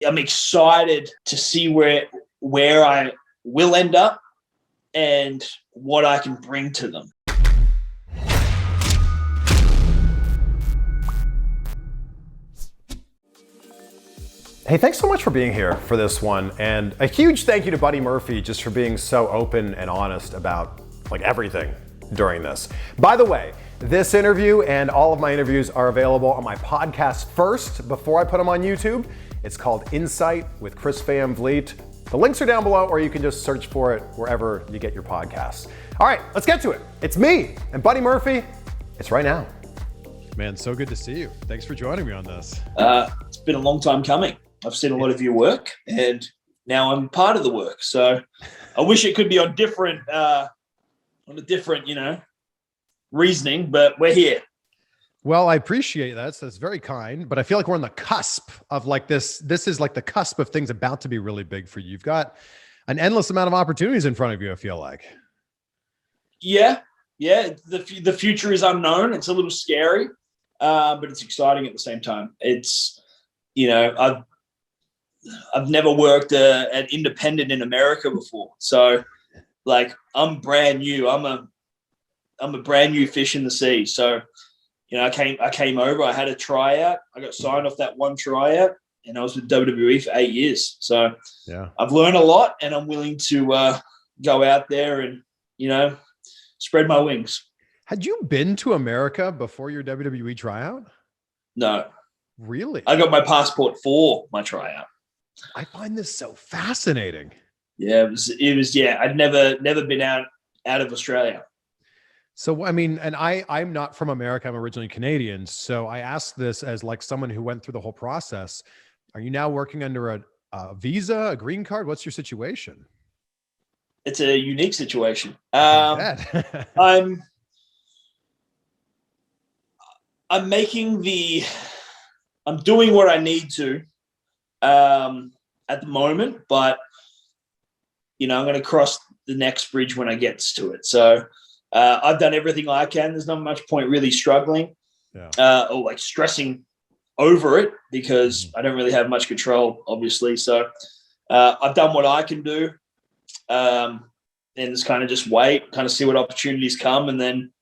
I'm excited to see where I will end up and what I can bring to them. Hey, thanks so much for being here for this one. And a huge thank you to Buddy Murphy just for being so open and honest about like everything during this. By the way, this interview and all of my interviews are available on my podcast first before I put them on YouTube. It's called Insight with Chris Van Vliet. The links are down below, or you can just search for it wherever you get your podcasts. All right, let's get to it. It's me and Buddy Murphy. It's right now. Man, so good to see you. Thanks for joining me on this. It's been a long time coming. I've seen a lot of your work, and now I'm part of the work. So I wish it could be on a different, reasoning, but we're here. Well, I appreciate that. So that's very kind, but I feel like we're on the cusp of like this. This is like the cusp of things about to be really big for you. You've got an endless amount of opportunities in front of you, I feel like. Yeah. The future is unknown. It's a little scary, but it's exciting at the same time. It's, I've never worked an independent in America before. So like I'm brand new. I'm a brand new fish in the sea. So, I came over, I had a tryout. I got signed off that one tryout, and I was with WWE for 8 years. So yeah, I've learned a lot, and I'm willing to go out there and, spread my wings. Had you been to America before your WWE tryout? No. Really? I got my passport for my tryout. I find this so fascinating. Yeah, it was. I'd never been out of Australia. So, I mean, and I'm not from America. I'm originally Canadian. So I asked this as like someone who went through the whole process. Are you now working under a visa, a green card? What's your situation? It's a unique situation. I'm doing what I need to at the moment, but I'm going to cross the next bridge when I get to it. So I've done everything I can. There's not much point really struggling or like stressing over it because I don't really have much control, obviously. So I've done what I can do, and it's kind of just wait, kind of see what opportunities come, and then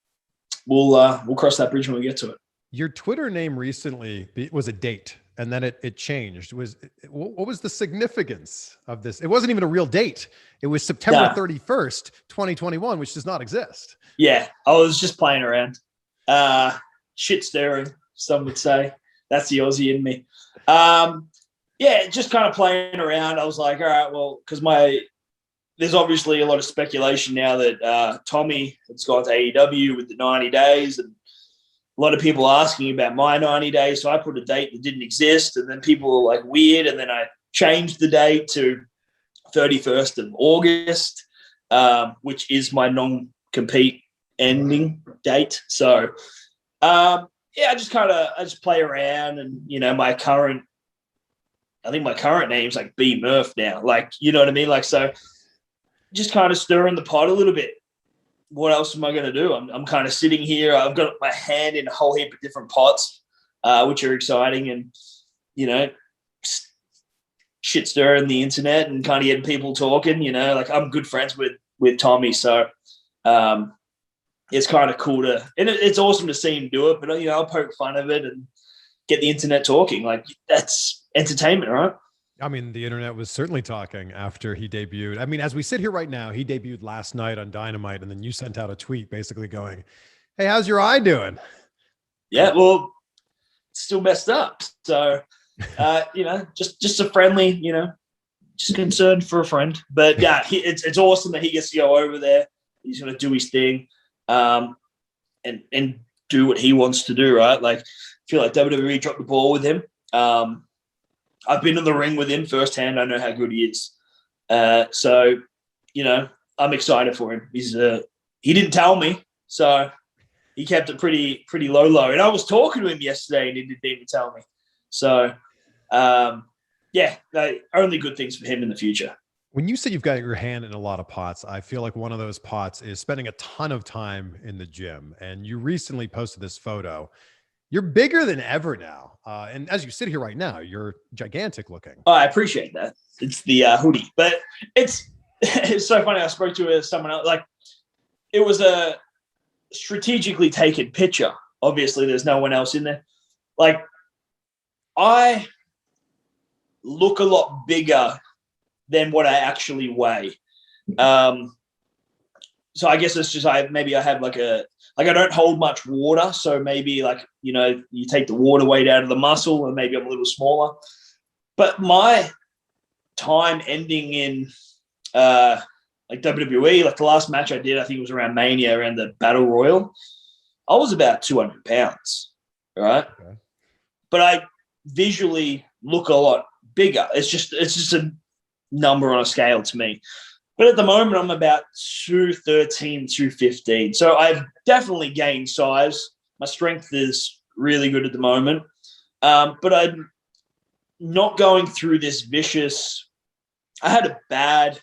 we'll cross that bridge when we get to it. Your Twitter name recently was a date, and then it changed. What was the significance of this? It wasn't even a real date. It was September 31st, 2021, which does not exist. Yeah, I was just playing around. Shit stirring, some would say. That's the Aussie in me. Just kind of playing around. I was like, all right, well, because there's obviously a lot of speculation now that Tommy has gone to AEW with the 90 days, and a lot of people asking about my 90 days. So I put a date that didn't exist, and then people were like weird. And then I changed the date to 31st of August, which is my non-compete ending date. So, I just play around, and, I think my current name's like B Murph now. Like, you know what I mean? Like, so just kind of stirring the pot a little bit. What else am I going to do? I'm kind of sitting here. I've got my hand in a whole heap of different pots, which are exciting, and, shit stirring the internet and kind of getting people talking, like I'm good friends with Tommy. So it's kind of cool and it's awesome to see him do it, but, I'll poke fun of it and get the internet talking. Like, that's entertainment, right? I mean, the internet was certainly talking after he debuted. I mean, as we sit here right now, he debuted last night on Dynamite, and then you sent out a tweet basically going, "Hey, how's your eye doing?" Yeah, well, it's still messed up. So, just a friendly, just concerned for a friend. But yeah, it's awesome that he gets to go over there. He's going to do his thing, and do what he wants to do, right? Like, I feel like WWE dropped the ball with him. I've been in the ring with him firsthand. I know how good he is. So, I'm excited for him. He didn't tell me, so he kept it pretty low. And I was talking to him yesterday, and he didn't even tell me. So, only good things for him in the future. When you say you've got your hand in a lot of pots, I feel like one of those pots is spending a ton of time in the gym. And you recently posted this photo. You're bigger than ever now. And as you sit here right now, you're gigantic looking. Oh, I appreciate that. It's the hoodie, but it's so funny. I spoke to someone else. Like, it was a strategically taken picture. Obviously, there's no one else in there. Like, I look a lot bigger than what I actually weigh. So I guess it's just maybe I have I don't hold much water, so maybe you take the water weight out of the muscle, and maybe I'm a little smaller. But my time ending in WWE, like the last match I did, I think it was around Mania, around the Battle Royal. I was about 200 pounds, right? Okay. But I visually look a lot bigger. It's just a number on a scale to me. But at the moment, I'm about 213, 215. So I've definitely gained size. My strength is really good at the moment. But I'm not going through this vicious – I had a bad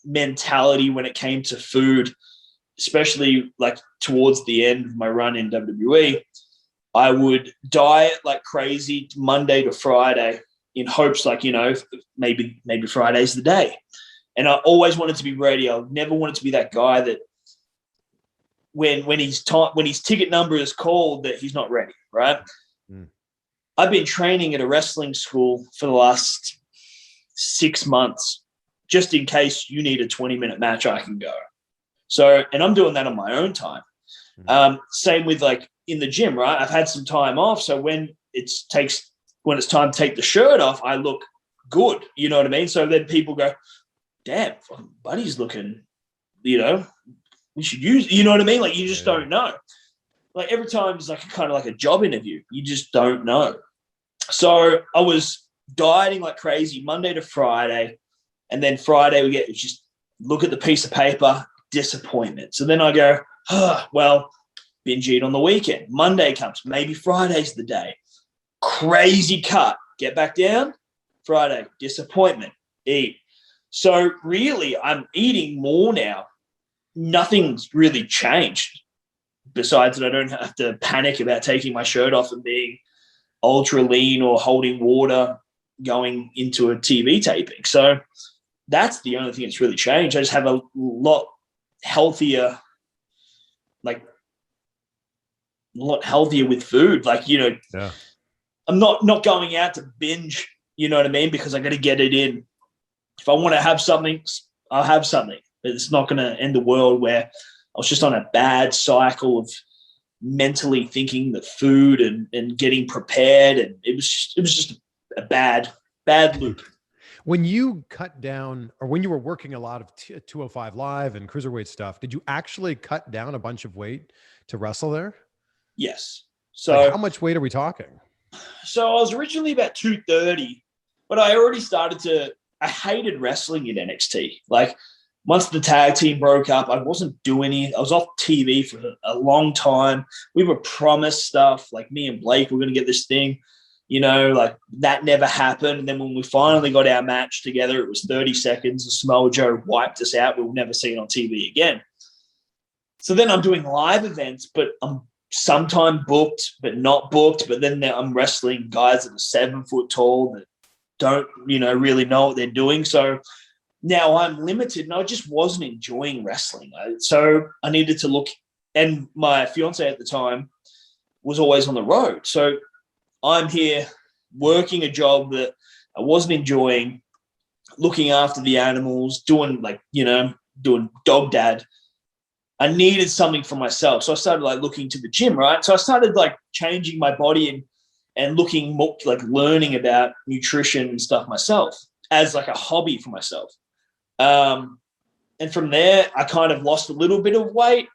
mentality when it came to food, especially towards the end of my run in WWE. I would diet like crazy Monday to Friday in hopes maybe Friday's the day. And I always wanted to be ready. I never wanted to be that guy that when his ticket number is called that he's not ready, right? Mm. I've been training at a wrestling school for the last 6 months, just in case you need a 20-minute match, I can go. So, and I'm doing that on my own time. Mm. Same with in the gym, right? I've had some time off. So when it's time to take the shirt off, I look good. You know what I mean? So then people go, damn, Buddy's looking, we should use, you know what I mean? You just don't know. Every time it's kind of a job interview. You just don't know. So I was dieting like crazy Monday to Friday. And then Friday we just look at the piece of paper, disappointment. So then I go, binge eat on the weekend. Monday comes, maybe Friday's the day. Crazy cut, get back down. Friday, disappointment, eat. So really, I'm eating more now. Nothing's really changed besides that I don't have to panic about taking my shirt off and being ultra lean or holding water going into a TV taping. So that's the only thing that's really changed. I just have a lot healthier, with food. Yeah. I'm not going out to binge, you know what I mean? Because I got to get it in. If I want to have something, I'll have something. But it's not going to end the world where I was just on a bad cycle of mentally thinking the food and getting prepared. And it was just a bad loop. When you cut down, or when you were working a lot of 205 Live and cruiserweight stuff, did you actually cut down a bunch of weight to wrestle there? Yes. So how much weight are we talking? So I was originally about 230, but I already I hated wrestling in NXT. Once the tag team broke up, I wasn't doing it. I was off TV for a long time. We were promised stuff, me and Blake were going to get this thing, that never happened. And then when we finally got our match together, it was 30 seconds. And Samoa Joe wiped us out. We'll never see it on TV again. So then I'm doing live events, but I'm sometime booked, but not booked. But then I'm wrestling guys that are 7 foot tall that don't, really know what they're doing. So now I'm limited, and I just wasn't enjoying wrestling. So I needed to look, and my fiance at the time was always on the road. So I'm here working a job that I wasn't enjoying, looking after the animals, doing doing dog dad. I needed something for myself. So I started looking to the gym, right? So I started changing my body and looking more, learning about nutrition and stuff myself as a hobby for myself. And from there, I kind of lost a little bit of weight.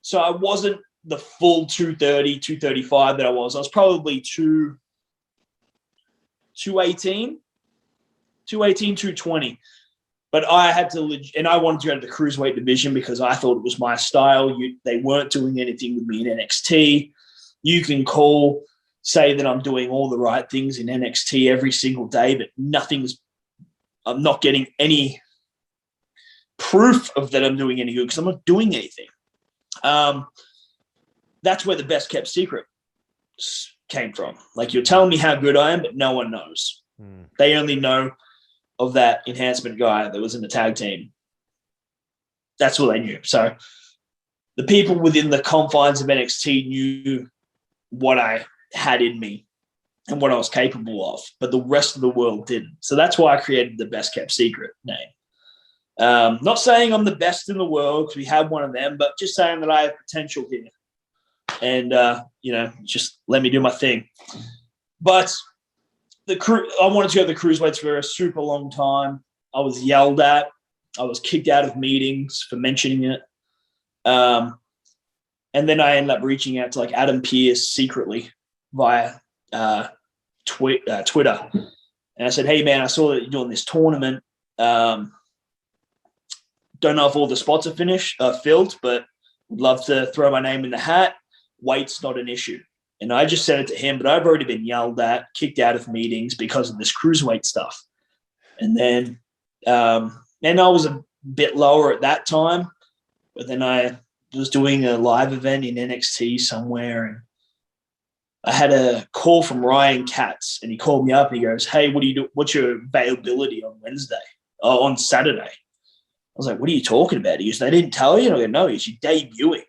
So I wasn't the full 230, 235 that I was. I was probably 218, 220. But I had to, and I wanted to go to the cruiserweight division because I thought it was my style. They weren't doing anything with me in NXT. You can say that I'm doing all the right things in NXT every single day, but I'm not getting any proof of that I'm doing any good because I'm not doing anything. That's where the best kept secret came from. Like, you're telling me how good I am, but no one knows. They only know of that enhancement guy that was in the tag team. That's all they knew. So the people within the confines of NXT knew what I had in me and what I was capable of, but the rest of the world didn't. So that's why I created the best kept secret name. Not saying I'm the best in the world because we have one of them, but just saying that I have potential here. And, just let me do my thing. But I wanted to go to the cruiserweights for a super long time. I was yelled at. I was kicked out of meetings for mentioning it. And then I ended up reaching out to like Adam Pearce secretly via Twitter. And I said, hey, man, I saw that you're doing this tournament. Don't know if all the spots are filled, but would love to throw my name in the hat. Weight's not an issue. And I just said it to him, but I've already been yelled at, kicked out of meetings because of this cruiserweight stuff. And then and I was a bit lower at that time, but then I was doing a live event in NXT somewhere, and I had a call from Ryan Katz, and he called me up and he goes, hey, what do you do? What's your availability on on Saturday? I was like, what are you talking about? He goes, they didn't tell you? And I go, no, you're debuting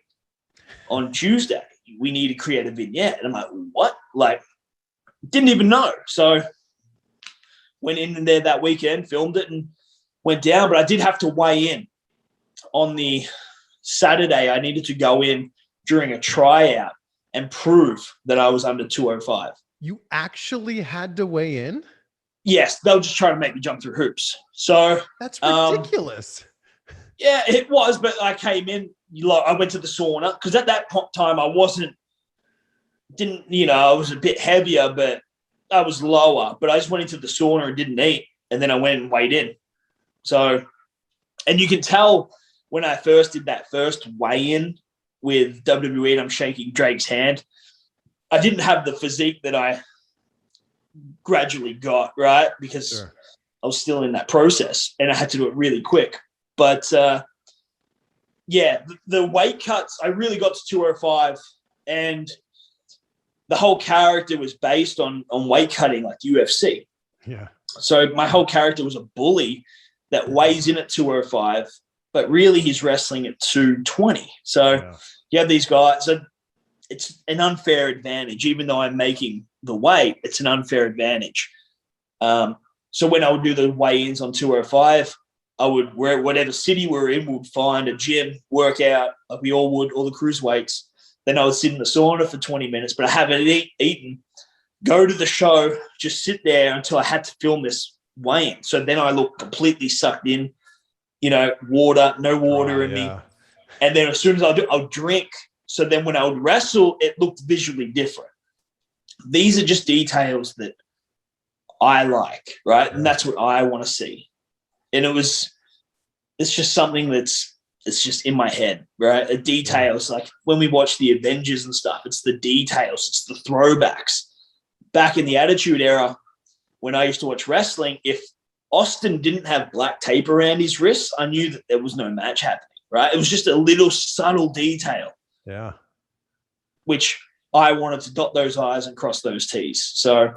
on Tuesday. We need to create a vignette. And I'm like, what? Like, didn't even know. So went in there that weekend, filmed it, and went down. But I did have to weigh in on the Saturday. I needed to go in during a tryout and prove that I was under 205. You actually had to weigh in? Yes, they were just trying to make me jump through hoops. So that's ridiculous. Yeah, it was. But I came in. I went to the sauna because at that time I was a bit heavier, but I was lower. But I just went into the sauna and didn't eat, and then I went and weighed in. So, and you can tell when I first did that first weigh-in with WWE, and I'm shaking Drake's hand, I didn't have the physique that I gradually got, right? Because Sure. I was still in that process, and I had to do it really quick. But, the weight cuts, I really got to 205, and the whole character was based on weight cutting like UFC. Yeah. So my whole character was a bully that weighs in at 205, but really he's wrestling at 220. So you have these guys. So it's an unfair advantage. Even though I'm making the weight, it's an unfair advantage. So when I would do the weigh-ins on 205, I would, whatever city we're in, would find a gym, work out like we all would, all the cruiserweights. Then I would sit in the sauna for 20 minutes, but I haven't eaten, go to the show, just sit there until I had to film this weigh-in. So then I look completely sucked in, no water in me. And then as soon as I'll drink. So then when I would wrestle, it looked visually different. These are just details that I like, right? And that's what I want to see. And it's just something it's just in my head, right? The details, like when we watch the Avengers and stuff, it's the details, it's the throwbacks. Back in the Attitude Era, when I used to watch wrestling, if Austin didn't have black tape around his wrists, I knew that there was no match happening, right? It was just a little subtle detail. Yeah. Which I wanted to dot those I's and cross those T's. So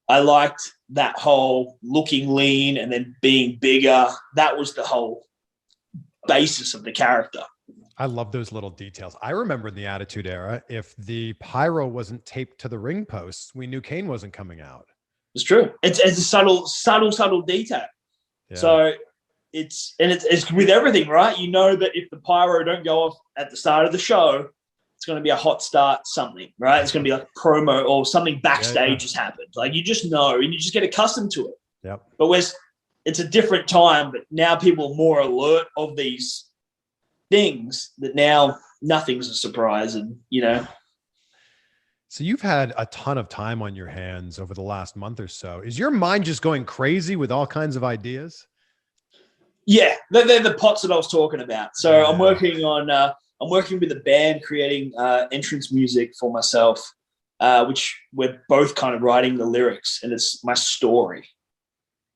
I liked that whole looking lean and then being bigger. That was the whole basis of the character. I love those little details. I remember in the Attitude Era, if the pyro wasn't taped to the ring posts, we knew Kane wasn't coming out. It's true. It's a subtle detail. Yeah. So it's with everything, right? You know that if the pyro don't go off at the start of the show, it's going to be a hot start something, right? It's going to be like a promo or something backstage has happened. Like you just know and you just get accustomed to it. Yep. But it's a different time, but now people are more alert of these things that now nothing's a surprise and, So you've had a ton of time on your hands over the last month or so. Is your mind just going crazy with all kinds of ideas? Yeah, they're the pots that I was talking about. So I'm working with a band creating entrance music for myself, which we're both kind of writing the lyrics, and it's my story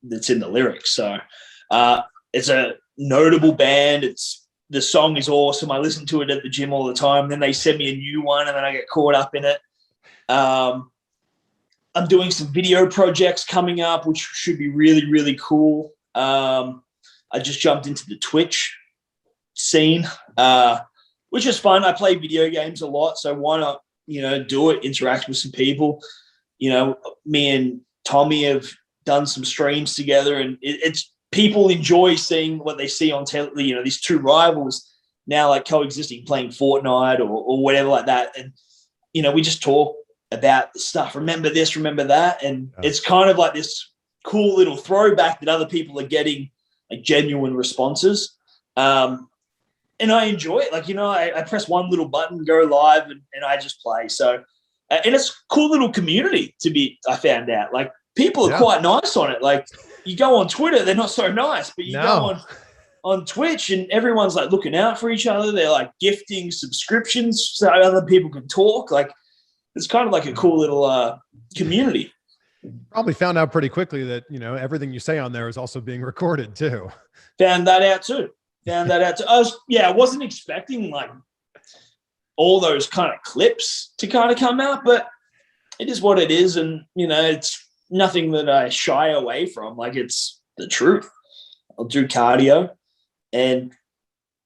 that's in the lyrics. So it's a notable band. It's the song is awesome. I listen to it at the gym all the time. Then they send me a new one, and then I get caught up in it. I'm doing some video projects coming up, which should be really, really cool. I just jumped into the Twitch scene, which is fun. I play video games a lot, so why not, do it, interact with some people. Me and Tommy have done some streams together, and it's people enjoy seeing what they see on television. These two rivals now like coexisting, playing Fortnite or whatever like that. And, we just talk about the stuff. Remember this, remember that. And it's kind of like this cool little throwback that other people are getting like genuine responses. And I enjoy it. Like, I press one little button, go live, and I just play. So, and it's a cool little community I found out. Like, people are quite nice on it. Like, you go on Twitter, they're not so nice, but you go on Twitch and everyone's like looking out for each other. They're like gifting subscriptions so other people can talk. Like, it's kind of like a cool little community. Probably found out pretty quickly that, everything you say on there is also being recorded too. Found that out too. I wasn't expecting like all those kind of clips to kind of come out, but it is what it is. And, it's nothing that I shy away from. Like, it's the truth. I'll do cardio and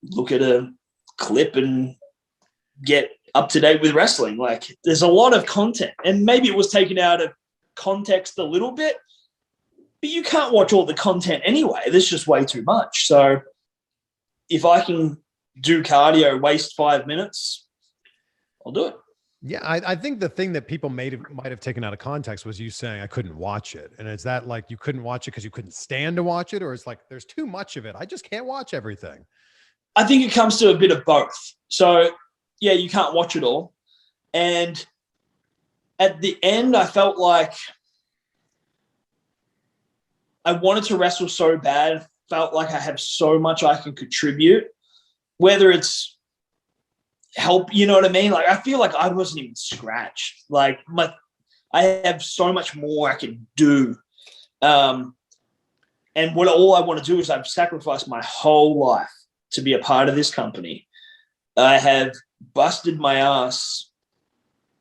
look at a clip and get up to date with wrestling. Like, there's a lot of content, and maybe it was taken out of context a little bit, but you can't watch all the content anyway. There's just way too much. So if I can do cardio, waste 5 minutes, I'll do it. Yeah, I think the thing that people might have taken out of context was you saying I couldn't watch it. And is that like you couldn't watch it because you couldn't stand to watch it? Or it's like there's too much of it, I just can't watch everything? I think it comes to a bit of both. So, yeah, you can't watch it all. And at the end, I felt like I wanted to wrestle so bad, felt like I have so much I can contribute, whether it's help, you know what I mean? Like, I feel like I wasn't even scratched. Like, I have so much more I can do. And all I want to do is I've sacrificed my whole life to be a part of this company. I have busted my ass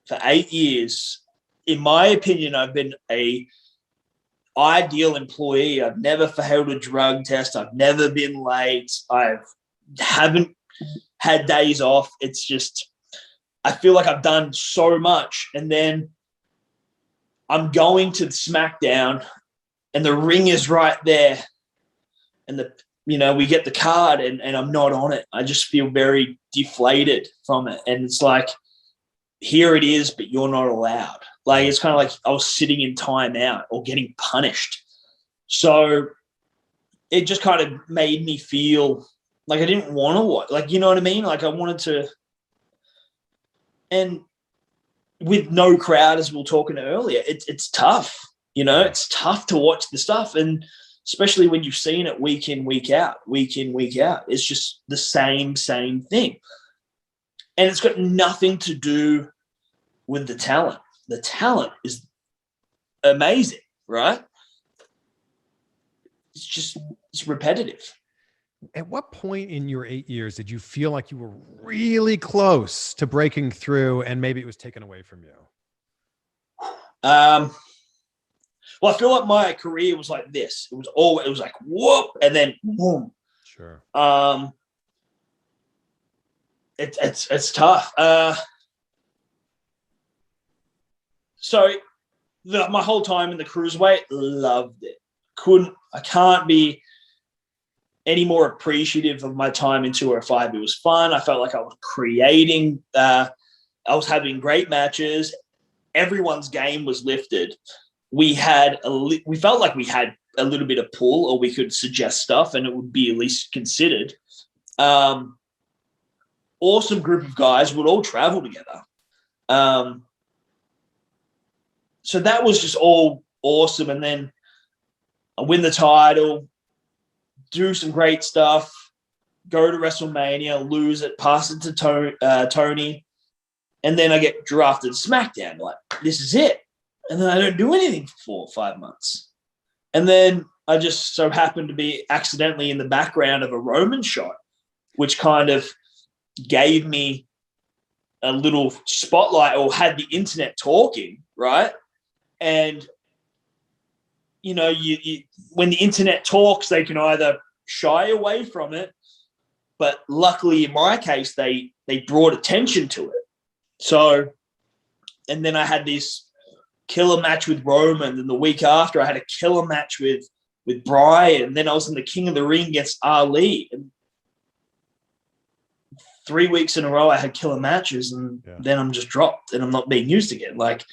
for 8 years. In my opinion, I've been a ideal employee. I've never failed a drug test. I've never been late. I haven't had days off. It's just, I feel like I've done so much. And then I'm going to SmackDown and the ring is right there. And we get the card and I'm not on it. I just feel very deflated from it. And it's like, here it is, but you're not allowed. Like, it's kind of like I was sitting in timeout or getting punished. So it just kind of made me feel like I didn't want to watch. Like, you know what I mean? Like, I wanted to. And with no crowd, as we were talking earlier, it's tough. It's tough to watch the stuff. And especially when you've seen it week in, week out. It's just the same thing. And it's got nothing to do with the talent. The talent is amazing, right? It's repetitive. At what point in your 8 years did you feel like you were really close to breaking through and maybe it was taken away from you? Well, I feel like my career was like this. It was like whoop, and then boom. Sure. It's tough. So my whole time in the cruiserweight, loved it. I can't be any more appreciative of my time in 205. It was fun. I felt like I was creating. I was having great matches. Everyone's game was lifted. We felt like we had a little bit of pull, or we could suggest stuff, and it would be at least considered. Awesome group of guys would all travel together. So that was just all awesome. And then I win the title, do some great stuff, go to WrestleMania, lose it, pass it to Tony, and then I get drafted to SmackDown. Like, this is it. And then I don't do anything for 4 or 5 months. And then I just so happened to be accidentally in the background of a Roman shot which kind of gave me a little spotlight or had the internet talking, right? And, you know, you when the internet talks, they can either shy away from it, but luckily in my case, they brought attention to it. So, and then I had this killer match with Roman, and the week after I had a killer match with Brian, and then I was in the King of the Ring against Ali, and 3 weeks in a row I had killer matches, and then I'm just dropped and I'm not being used again. Like,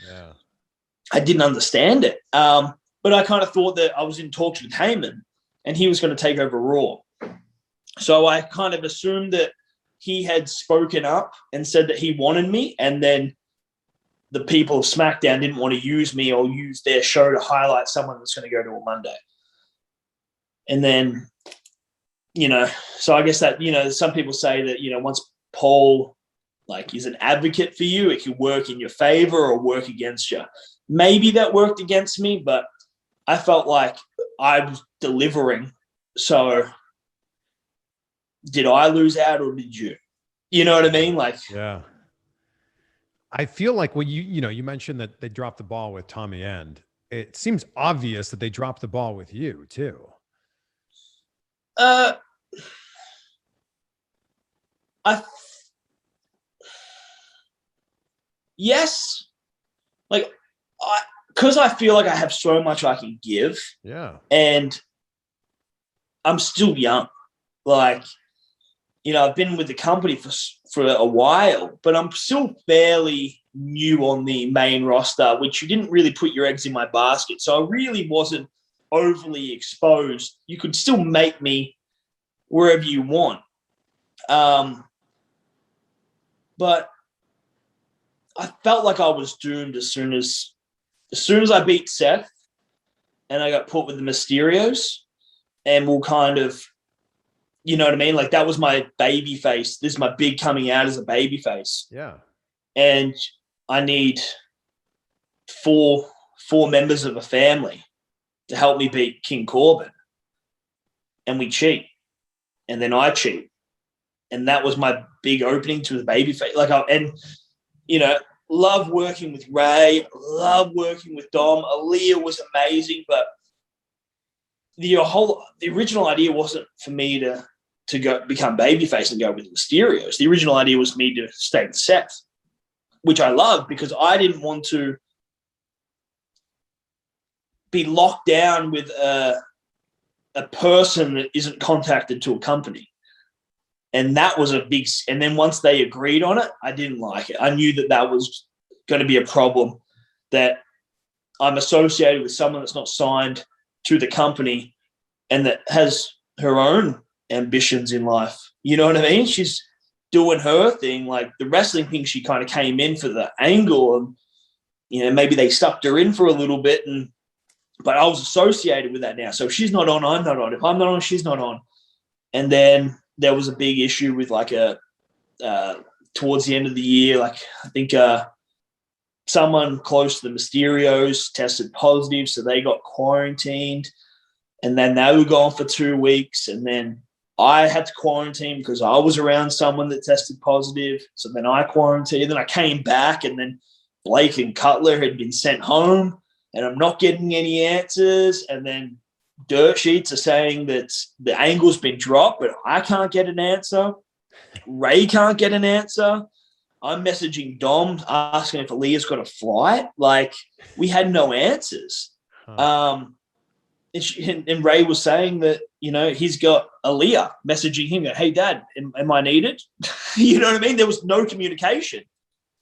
I didn't understand it. But I kind of thought that I was in talks with Heyman and he was going to take over Raw. So I kind of assumed that he had spoken up and said that he wanted me, and then the people of SmackDown didn't want to use me or use their show to highlight someone that's going to go to a Monday. And then, you know, so I guess that, you know, some people say that, you know, once Paul like is an advocate for you, it can work in your favor or work against you. Maybe that worked against me, but I felt like I was delivering. So did I lose out or did you? You know what I mean? Like, yeah. I feel like when you mentioned that they dropped the ball with Tommy End, it seems obvious that they dropped the ball with you too. Yes, like because I feel like I have so much I can give. Yeah, and I'm still young. Like, you know, I've been with the company for a while, but I'm still fairly new on the main roster, which you didn't really put your eggs in my basket. So I really wasn't overly exposed. You could still make me wherever you want. But I felt like I was doomed as soon as I beat Seth and I got put with the Mysterios, and we'll kind of, you know what I mean? Like, that was my baby face. This is my big coming out as a baby face. Yeah. And I need four members of a family to help me beat King Corbin. And we cheat. And then I cheat. And that was my big opening to the baby face. Like, you know, love working with Ray, love working with Dom. Aalyah was amazing, but the original idea wasn't for me to go become babyface and go with the Mysterios. The original idea was me to stay with Seth, which I love because I didn't want to be locked down with a person that isn't contacted to a company. And that was a big – and then once they agreed on it, I didn't like it. I knew that was going to be a problem, that I'm associated with someone that's not signed to the company and that has her own ambitions in life. You know what I mean? She's doing her thing. Like, the wrestling thing, she kind of came in for the angle, and, you know, maybe they sucked her in for a little bit, but I was associated with that now. So if she's not on, I'm not on. If I'm not on, she's not on. And then there was a big issue with towards the end of the year, like, I think someone close to the Mysterios tested positive, so they got quarantined, and then they were gone for 2 weeks, and then I had to quarantine because I was around someone that tested positive. So then I quarantined, and then I came back, and then Blake and Cutler had been sent home, and I'm not getting any answers. And then dirt sheets are saying that the angle's been dropped, but I can't get an answer. Ray can't get an answer. I'm messaging Dom asking if Aalyah's got a flight. Like, we had no answers. And Ray was saying that, you know, he's got Aalyah messaging him, hey, Dad, am I needed? You know what I mean? There was no communication.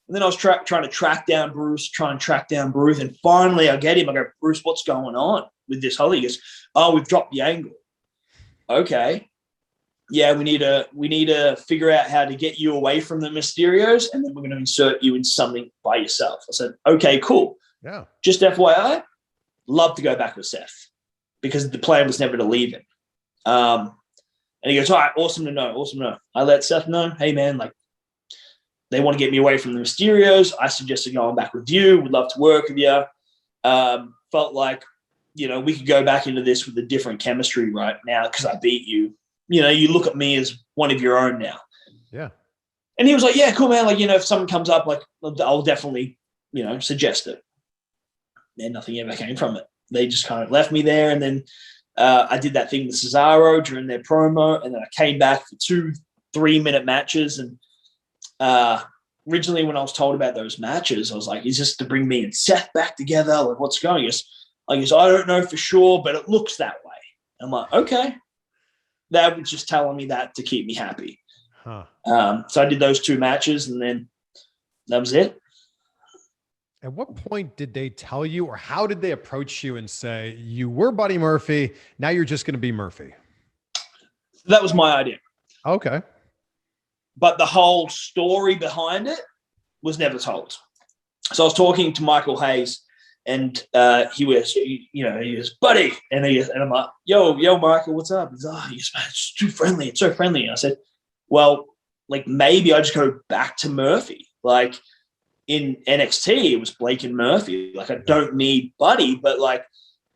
And then I was trying to track down Bruce, and finally I get him. I go, Bruce, what's going on with this Holly? He goes, oh, we've dropped the angle. Okay. Yeah, we need to figure out how to get you away from the Mysterios, and then we're going to insert you in something by yourself. I said, okay, cool. Yeah. Just FYI, love to go back with Seth because the plan was never to leave him. And he goes, all right, awesome to know. I let Seth know, hey, man, like, they want to get me away from the Mysterios. I suggested going back with you. Would love to work with you. Felt like, you know, we could go back into this with a different chemistry right now because I beat you. you look at me as one of your own now. Yeah. And he was like, yeah, cool, man. Like, if someone comes up, like, I'll definitely, suggest it. And nothing ever came from it. They just kind of left me there. And then I did that thing with Cesaro during their promo. And then I came back for 2 3-minute matches. And originally when I was told about those matches, I was like, is this to bring me and Seth back together? Like, what's going on? I guess I don't know for sure, but it looks that way. I'm like, okay. That was just telling me that to keep me happy. Huh. So I did those 2 matches, and then that was it. At what point did they tell you, or how did they approach you and say, you were Buddy Murphy, now you're just going to be Murphy? That was my idea. Okay. But the whole story behind it was never told. So I was talking to Michael Hayes, and he was, Buddy. And I'm like, yo, Michael, what's up? He's like, it's too friendly. It's so friendly. And I said, well, like, maybe I just go back to Murphy. Like, in NXT, it was Blake and Murphy. Like, I don't need Buddy, but, like,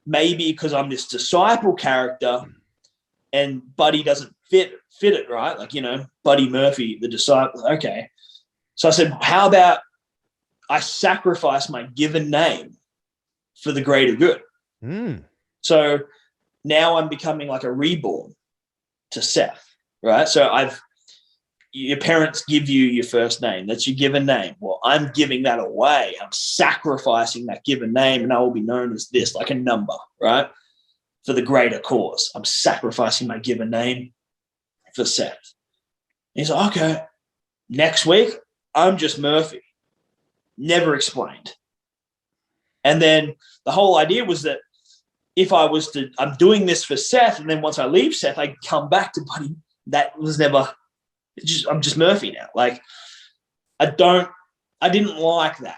maybe because I'm this disciple character and Buddy doesn't fit it, right? Like, Buddy Murphy, the disciple. Okay. So I said, how about I sacrifice my given name for the greater good? So now I'm becoming like a reborn to Seth, right? So your parents give you your first name. That's your given name. Well, I'm giving that away. I'm sacrificing that given name, and I will be known as this, like a number, right? For the greater cause. I'm sacrificing my given name for Seth. He's like, okay. Next week, I'm just Murphy. Never explained. And then the whole idea was that if I'm doing this for Seth, and then once I leave Seth, I come back to Buddy. That was never... I'm just Murphy now. Like, I didn't like that.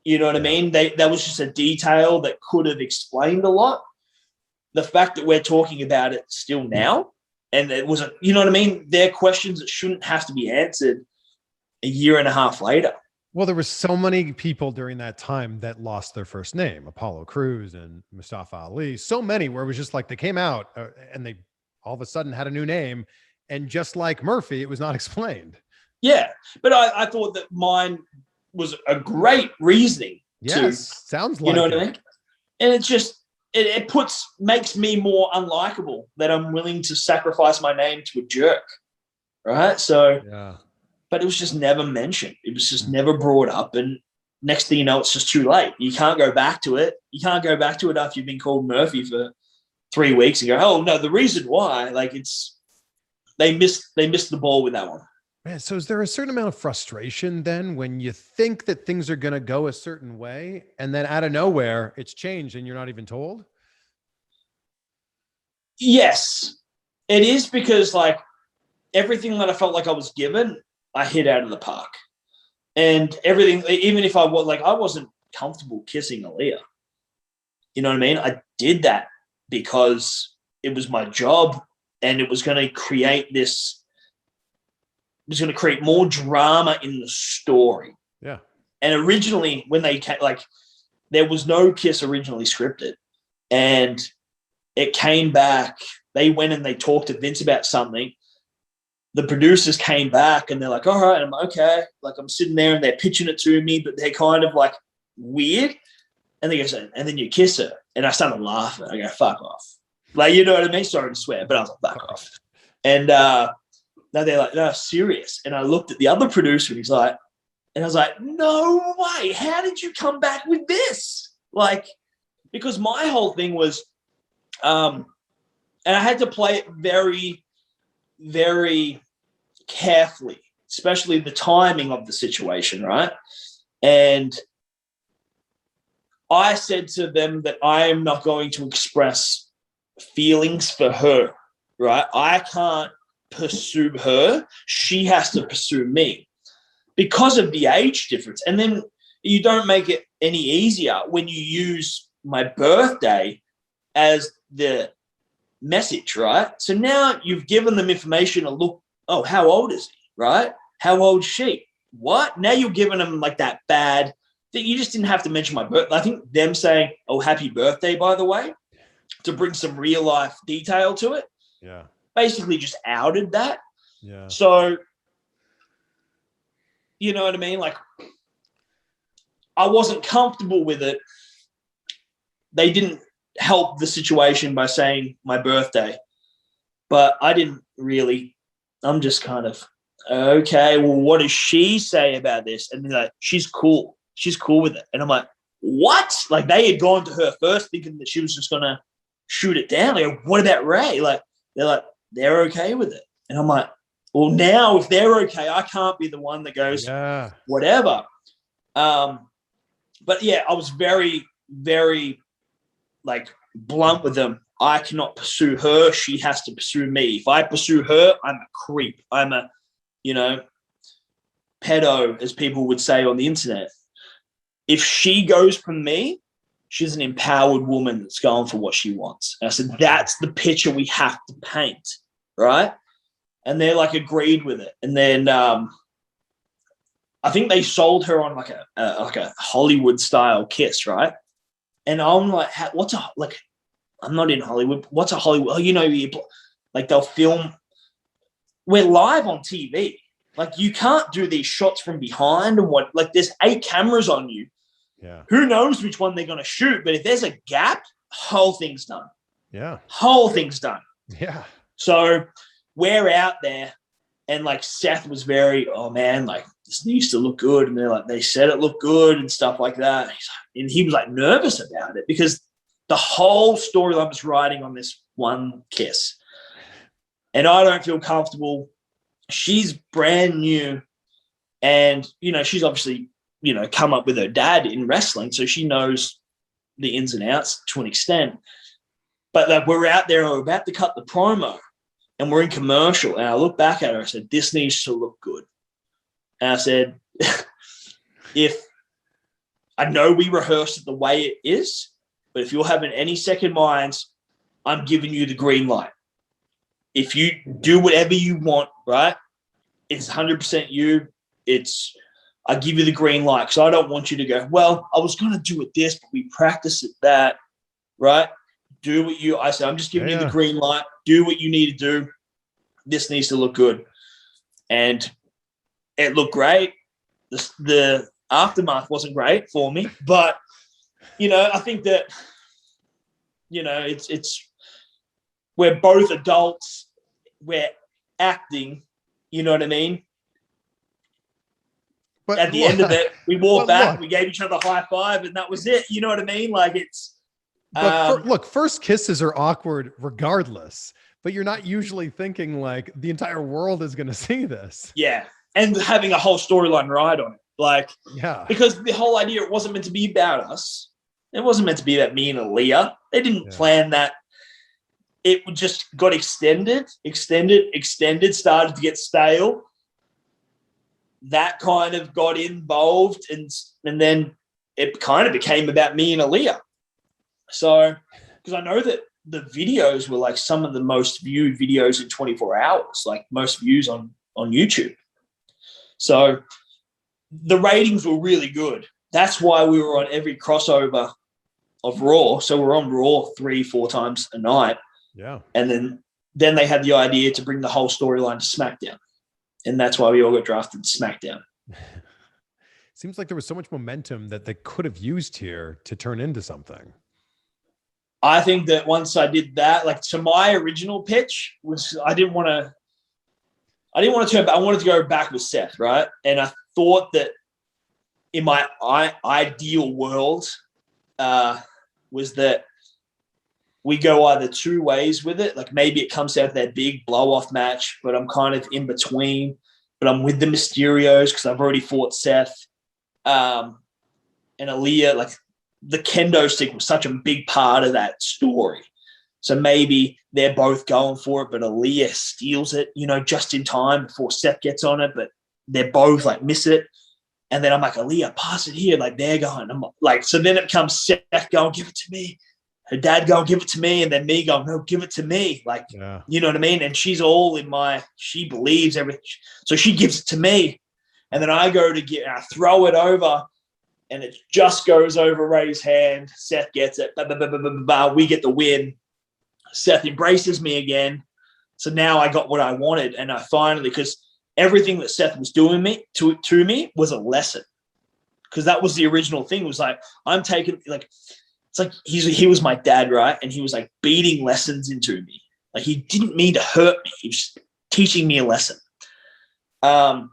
You know what I mean? That was just a detail that could have explained a lot. The fact that we're talking about it still now, and it was you know what I mean? They're questions that shouldn't have to be answered a year and a half later. Well, there were so many people during that time that lost their first name, Apollo Crews and Mustafa Ali, so many where it was just like they came out and they all of a sudden had a new name. And just like Murphy, it was not explained. Yeah. But I thought that mine was a great reasoning. Yes. Sounds like you know what I mean? And it's just, it makes me more unlikable that I'm willing to sacrifice my name to a jerk. Right. So, yeah. But it was just never mentioned. It was just never brought up. And next thing you know, it's just too late. You can't go back to it. You can't go back to it after you've been called Murphy for 3 weeks and go, oh, no, the reason why, like, they missed the ball with that one. Man, so is there a certain amount of frustration then when you think that things are going to go a certain way and then out of nowhere it's changed and you're not even told? Yes, it is, because like everything that I felt like I was given, I hit out of the park. And everything, even if I wasn't comfortable kissing Aalyah. You know what I mean? I did that because it was my job. And it was going to create more drama in the story. Yeah. And originally when they came, like, there was no kiss originally scripted, and it came back. They went and they talked to Vince about something. The producers came back and they're like, all right. And I'm okay. Like, I'm sitting there and they're pitching it to me, but they're kind of like weird. And they go, and then you kiss her. And I started laughing. I go, fuck off. Like, you know what I mean? Sorry to swear, but I was like, back off. And now they're like, no, serious. And I looked at the other producer and I was like, no way. How did you come back with this? Like, because my whole thing was, and I had to play it very, very carefully, especially the timing of the situation, right? And I said to them that I am not going to express feelings for her, right? I can't pursue her. She has to pursue me because of the age difference. And then you don't make it any easier when you use my birthday as the message, right? So now you've given them information to look, oh, how old is he, right? How old is she? What? Now you're giving them like that bad thing. You just didn't have to mention my birthday. I think them saying, oh, happy birthday, by the way, to bring some real life detail to it. Yeah. basically just outed that. Yeah. So, you know what I mean? Like, I wasn't comfortable with it. They didn't help the situation by saying my birthday, but I didn't really. I'm just kind of, okay, well, what does she say about this? And they're like, she's cool. She's cool with it. And I'm like, what? Like, they had gone to her first thinking that she was just going to shoot it down. Like, what about Ray? Like, they're like, they're okay with it. And I'm like, well, now if they're okay, I can't be the one that goes, whatever. But yeah, I was very, very like blunt with them. I cannot pursue her. She has to pursue me. If I pursue her, I'm a creep. I'm a, pedo, as people would say on the internet. If she goes for me, she's an empowered woman that's going for what she wants. And I said, that's the picture we have to paint, right? And they're like agreed with it. And then I think they sold her on like a Hollywood style kiss, right? And I'm like, I'm not in Hollywood. What's a Hollywood? Oh, like they'll film. We're live on TV. Like, you can't do these shots from behind and what. Like, there's 8 cameras on you. Yeah. Who knows which one they're going to shoot? But if there's a gap, whole thing's done. Yeah. Whole thing's done. Yeah. So we're out there, and like Seth was very, oh man, like this needs to look good. And they're like, they said it looked good and stuff like that. And he was like nervous about it because the whole storyline was riding on this one kiss. And I don't feel comfortable. She's brand new. And, she's obviously, come up with her dad in wrestling. So she knows the ins and outs to an extent. But like, we're out there and we're about to cut the promo and we're in commercial. And I look back at her, I said, this needs to look good. And I said, if I know we rehearsed it the way it is, but if you're having any second minds, I'm giving you the green light. If you do whatever you want, right? It's 100% you. I give you the green light because I don't want you to go, well, I was going to do it this, but we practiced it that, right? Do what I said, I'm just giving you the green light. Do what you need to do. This needs to look good. And it looked great. The aftermath wasn't great for me, but, I think that, it's we're both adults. We're acting, you know what I mean? But at the end of it, we walked back, we gave each other a high five, and that was it. You know what I mean? Like, it's... Look, first kisses are awkward regardless, but you're not usually thinking like the entire world is going to see this. Yeah. And having a whole storyline ride on it. Like, yeah, because the whole idea, it wasn't meant to be about us. It wasn't meant to be about me and Aalyah. They didn't plan that. It just got extended, started to get stale. That kind of got involved, and then it kind of became about me and Aalyah. So, because I know that the videos were like some of the most viewed videos in 24 hours, like most views on YouTube. So the ratings were really good. That's why we were on every crossover of Raw. So we're on Raw 3-4 times a night. Yeah. And then they had the idea to bring the whole storyline to SmackDown. And that's why we all got drafted to SmackDown. Seems like there was so much momentum that they could have used here to turn into something. I think that once I did that, like, so my original pitch was I didn't want to turn back. I wanted to go back with Seth, right? And I thought that in my ideal world was that we go either two ways with it. Like, maybe it comes out that big blow-off match, but I'm kind of in between. But I'm with the Mysterios because I've already fought Seth. And Aalyah, like, the kendo stick was such a big part of that story. So maybe they're both going for it, but Aalyah steals it, just in time before Seth gets on it, but they're both like miss it. And then I'm like, Aalyah, pass it here. Like, they're going. I'm like, so then it becomes Seth going, give it to me. Her dad going, give it to me. And then me going, no, give it to me. Like, You know what I mean? And she's all she believes everything. So she gives it to me. And then I go to I throw it over. And it just goes over Ray's hand. Seth gets it. We get the win. Seth embraces me again. So now I got what I wanted, and I finally, because everything that Seth was doing to me was a lesson. Because that was the original thing. It was like, I'm taking, like, it's like he was my dad, right? And he was like beating lessons into me. Like, he didn't mean to hurt me. He was teaching me a lesson. And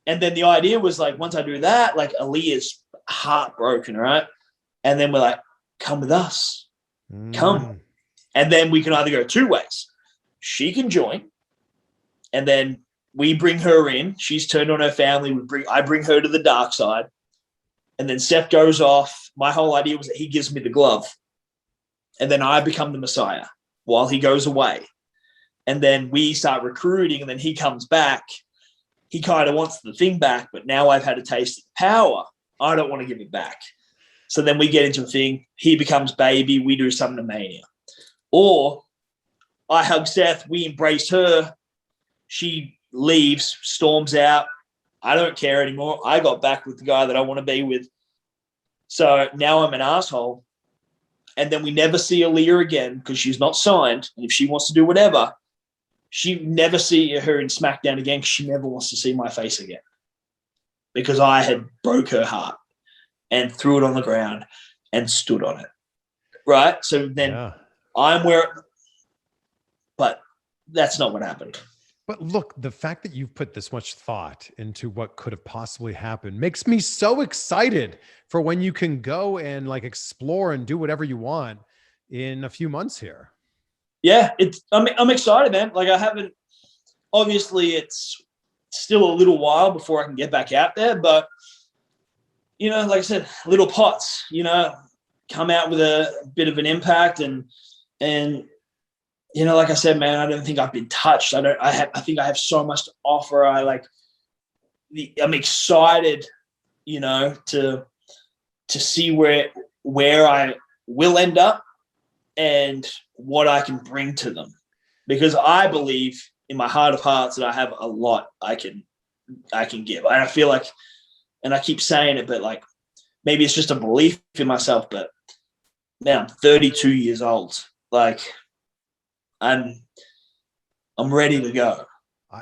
then the idea was like, once I do that, like, Aalyah's heartbroken, right? And then we're like, come with us. Come. And then we can either go two ways. She can join, and then we bring her in. She's turned on her family. I bring her to the dark side. And then Seth goes off. My whole idea was that he gives me the glove. And then I become the Messiah while he goes away. And then we start recruiting, and then he comes back. He kind of wants the thing back, but now I've had a taste of power. I don't want to give it back. So then we get into a thing. He becomes baby. We do something to Mania. Or I hug Seth. We embrace her. She leaves, storms out. I don't care anymore. I got back with the guy that I want to be with. So now I'm an asshole. And then we never see Aalyah again because she's not signed. And if she wants to do whatever, she never see her in SmackDown again because she never wants to see my face again. Because I had broke her heart and threw it on the ground and stood on it. Right? So then I'm where – but that's not what happened. But look, the fact that you've put this much thought into what could have possibly happened makes me so excited for when you can go and like explore and do whatever you want in a few months here. Yeah, I'm excited, man. Like, I haven't, obviously it's still a little while before I can get back out there, but you know, like I said, little pots, you know, come out with a bit of an impact and you know, like I said, man, I don't think I've been touched. I think I have so much to offer. I'm excited, you know, to see where I will end up and what I can bring to them, because I believe in my heart of hearts that I have a lot I can give. And I feel like, and I keep saying it, but like, maybe it's just a belief in myself, but man, I'm 32 years old. Like, I'm ready to go.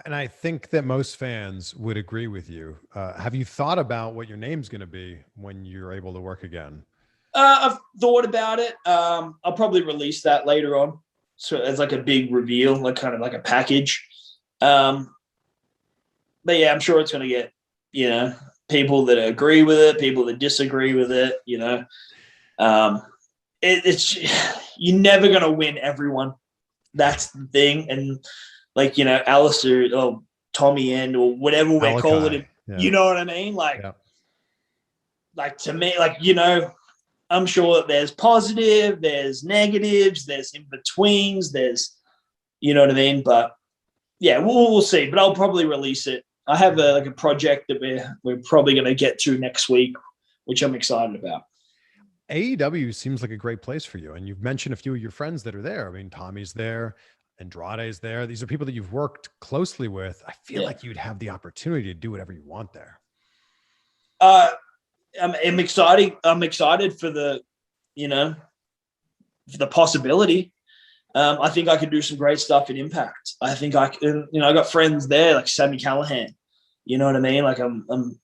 And I think that most fans would agree with you. Have you thought about what your name's going to be when you're able to work again? I've thought about it. I'll probably release that later on. So it's like a big reveal, like kind of like a package. But yeah, I'm sure it's going to get, you know, people that agree with it, people that disagree with it, you know. It's you're never going to win everyone. That's the thing. And like, you know, Alistair or Tommy End or whatever we're Malakai, calling him, yeah. You know what I mean? Like, like to me, like, you know, I'm sure that there's positive, there's negatives, there's in-betweens, there's, you know what I mean? But yeah, we'll see. But I'll probably release it. I have a project that we're probably going to get to next week, which I'm excited about. AEW seems like a great place for you. And you've mentioned a few of your friends that are there. I mean, Tommy's there, Andrade's there. These are people that you've worked closely with. I feel like you'd have the opportunity to do whatever you want there. I'm excited. I'm excited for the, you know, for the possibility. I think I could do some great stuff in Impact. I think I can, you know, I got friends there like Sami Callihan. You know what I mean? Like I'm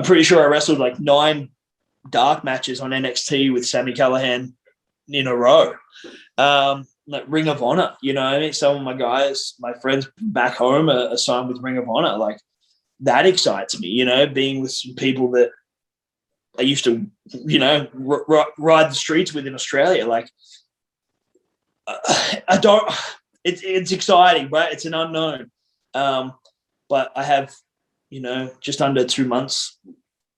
pretty sure I wrestled like 9 dark matches on NXT with Sami Callihan in a row. Like Ring of Honor, you know what I mean? Some of my guys, my friends back home are signed with Ring of Honor. Like, that excites me, you know, being with some people that I used to, you know, ride the streets with in Australia. Like, it's exciting, right? It's an unknown. But I have, you know, just under 2 months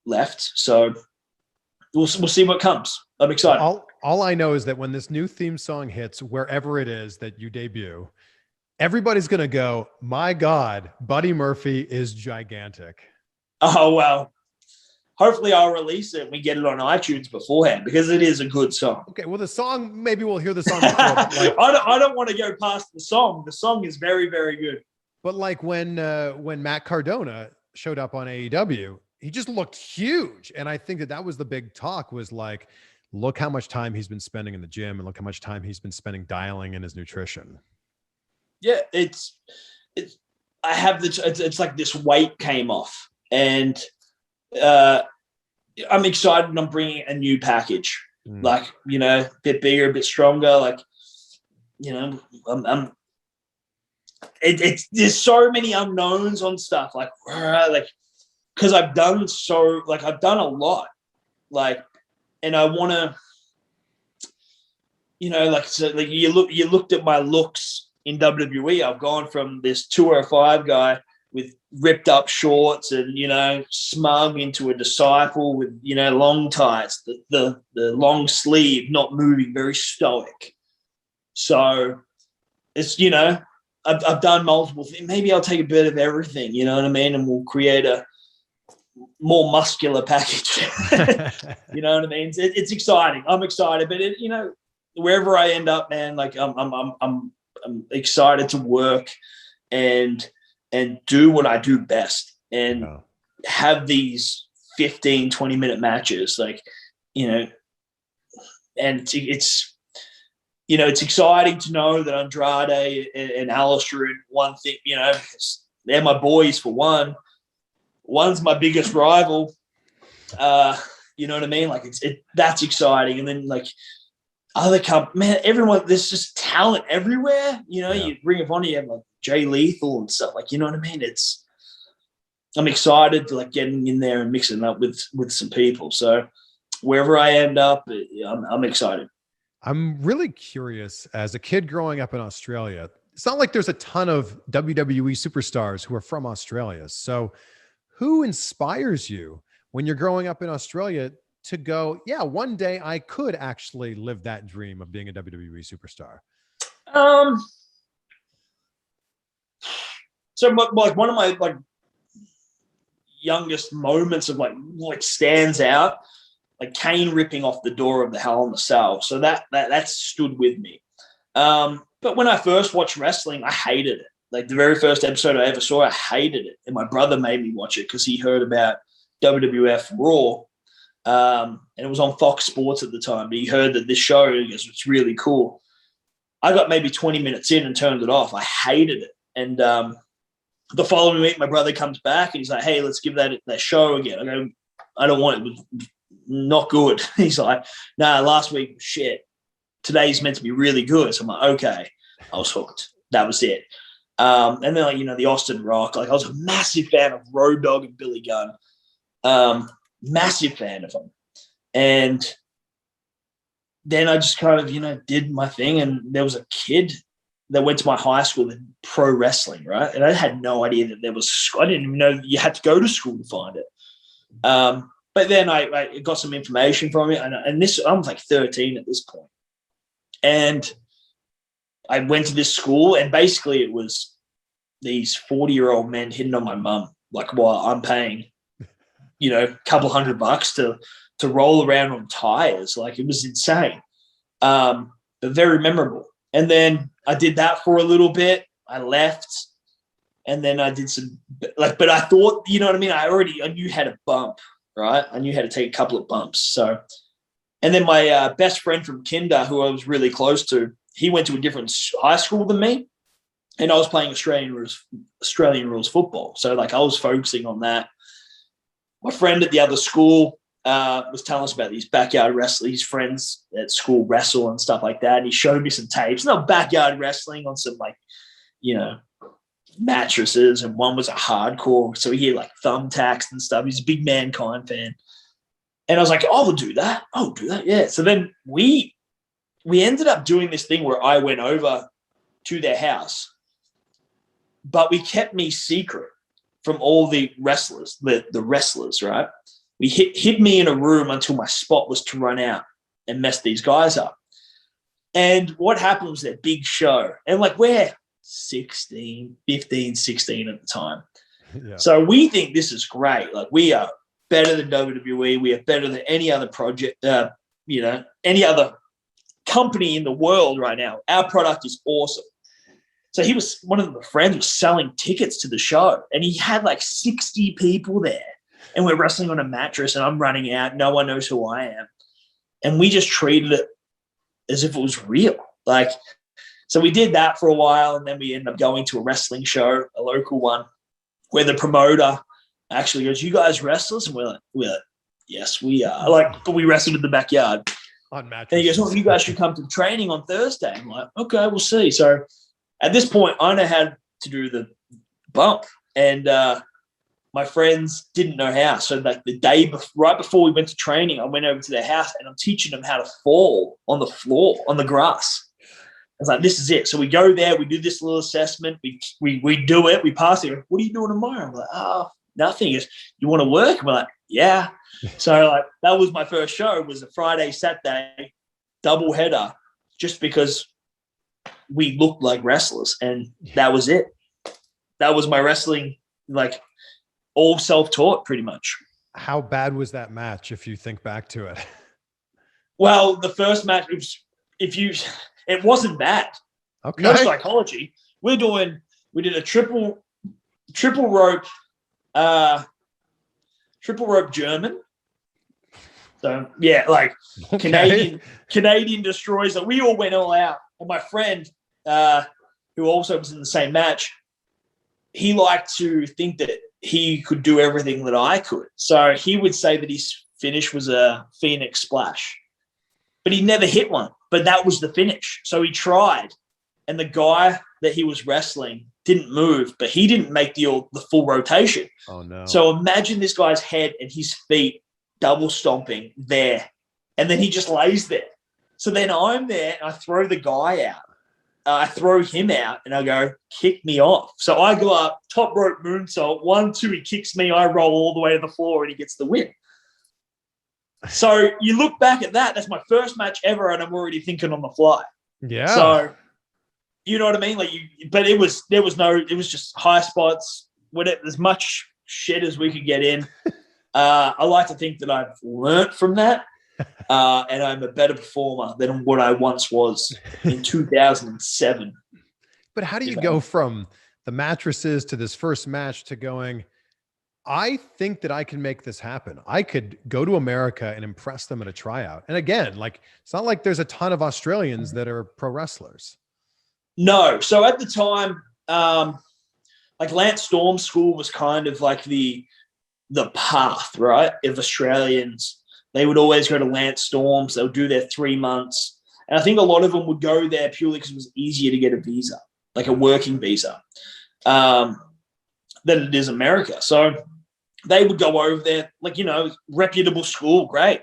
left. So we'll see what comes. I'm excited. All I know is that when this new theme song hits, wherever it is that you debut, everybody's going to go, my God, Buddy Murphy is gigantic. Oh, well, hopefully I'll release it and we get it on iTunes beforehand because it is a good song. Okay, well, the song, maybe we'll hear the song before. Like, I don't want to go past the song. The song is very, very good. But like when Matt Cardona showed up on AEW, he just looked huge. And I think that was the big talk was like, look how much time he's been spending in the gym and look how much time he's been spending dialing in his nutrition. yeah, it's I have this. It's like this weight came off, and I'm excited. And I'm bringing a new package, like a bit bigger, a bit stronger. Like there's so many unknowns on stuff. Like because I've done a lot. Like, and I want to, you looked at my looks in WWE. I've gone from this 205 guy with ripped up shorts and, smug into a disciple with, long tights, the long sleeve, not moving, very stoic. So it's, I've done multiple things. Maybe I'll take a bit of everything, you know what I mean? And we'll create a more muscular package. You know what I mean? It's exciting. I'm excited, but wherever I end up, man, like I'm excited to work and do what I do best and have these 15, 20-minute matches. Like, and it's exciting to know that Andrade and Alistair in one thing, because they're my boys for one. One's my biggest rival. You know what I mean? Like that's exciting. And then like other man, everyone, there's just talent everywhere. You bring up on, you have like Jay Lethal and stuff. Like, you know what I mean? I'm excited to like getting in there and mixing it up with some people. So wherever I end up, I'm excited. I'm really curious, as a kid growing up in Australia, it's not like there's a ton of WWE superstars who are from Australia. So who inspires you when you're growing up in Australia to go, yeah, one day I could actually live that dream of being a WWE superstar? So like one of my like youngest moments of like stands out, like Kane ripping off the door of the Hell in the Cell. So that stood with me. But when I first watched wrestling, I hated it. Like the very first episode I ever saw, I hated it. And my brother made me watch it because he heard about WWF Raw. And it was on Fox Sports at the time. But he heard that this show, he goes, it's really cool. I got maybe 20 minutes in and turned it off. I hated it. And the following week, my brother comes back and he's like, hey, let's give that show again. I go, I don't want it. It was not good. He's like, nah, last week was shit. Today's meant to be really good. So I'm like, okay. I was hooked. That was it. And then, like, the Austin Rock. Like, I was a massive fan of Road Dogg and Billy Gunn. Massive fan of them. And then I just kind of, did my thing. And there was a kid that went to my high school that did pro wrestling, right? And I had no idea that there was – I didn't even know you had to go to school to find it. But then I got some information from it. And this – I was like 13 at this point. And I went to this school, and basically it was these 40-year-old men hitting on my mum, like, while I'm paying, a couple $100 to roll around on tires. Like, it was insane, but very memorable. And then I did that for a little bit. I left, and then I did some, like, but I thought, you know what I mean? I knew how to bump, right? I knew how to take a couple of bumps. So, and then my best friend from kinder, who I was really close to, he went to a different high school than me, and I was playing Australian rules football. So, like, I was focusing on that. My friend at the other school was telling us about these backyard wrestling. His friends at school wrestle and stuff like that. And he showed me some tapes, not backyard wrestling, on some, like, mattresses. And one was a hardcore. So he had like thumbtacks and stuff. He's a big Mankind fan. And I was like, oh, we'll do that. Oh, do that. Yeah. So then we ended up doing this thing where I went over to their house, but we kept me secret from all the wrestlers, the wrestlers, right? We hid me in a room until my spot was to run out and mess these guys up. And what happened was that big show. And, like, we're 15, 16 at the time. Yeah. So we think this is great. Like, we are better than WWE. We are better than any other project, any other company in the world right now. Our product is awesome. So one of the friends was selling tickets to the show, and he had like 60 people there, and we're wrestling on a mattress, and I'm running out. No one knows who I am. And we just treated it as if it was real. Like, So we did that for a while, and then we ended up going to a wrestling show, a local one, where the promoter actually goes, "You guys wrestlers?" And we're like, "Yes, we are." Like, we wrestled in the backyard. On mattresses. And he goes, "Well, you guys should come to the training on Thursday." I'm like, "Okay, we'll see." So at this point, I know how to do the bump, and my friends didn't know how. So like the day right before we went to training, I went over to their house and I'm teaching them how to fall on the floor, on the grass. I was like, this is it. So we go there, we do this little assessment, we do it, we pass it. What are you doing tomorrow? I'm like, "Oh, nothing." He goes, "You want to work?" I'm like, "Yeah." So like that was my first show. It was a Friday, Saturday, double header, just because we looked like wrestlers, and that was it. That was my wrestling, like all self-taught pretty much. How bad was that match if you think back to it? Well, the first match, it wasn't bad. Okay. No psychology. We did a triple rope German. So yeah, like Okay. Canadian destroys. Like, we all went all out. And my friend, who also was in the same match, he liked to think that he could do everything that I could. So he would say that his finish was a Phoenix splash, but he never hit one. But that was the finish. So he tried, and the guy that he was wrestling didn't move, but he didn't make the full rotation. Oh no. So imagine this guy's head and his feet double stomping there, and then he just lays there. So then I'm there, and I throw the guy out. I throw him out, and I go, "Kick me off." So I go up, top rope moonsault, 1, 2, he kicks me, I roll all the way to the floor, and he gets the win. So you look back at that, that's my first match ever, and I'm already thinking on the fly. Yeah. So you know what I mean? Like but it was just high spots, as much shit as we could get in. I like to think that I've learnt from that. And I'm a better performer than what I once was in 2007. But how do you go from the mattresses to this first match to going, I think that I can make this happen. I could go to America and impress them at a tryout. And again, like, it's not like there's a ton of Australians that are pro wrestlers. No. So at the time, like Lance Storm's school was kind of like the path, right, of Australians. They would always go to Lance Storms. They would do their 3 months. And I think a lot of them would go there purely because it was easier to get a visa, like a working visa, than it is America. So they would go over there, like, reputable school, great.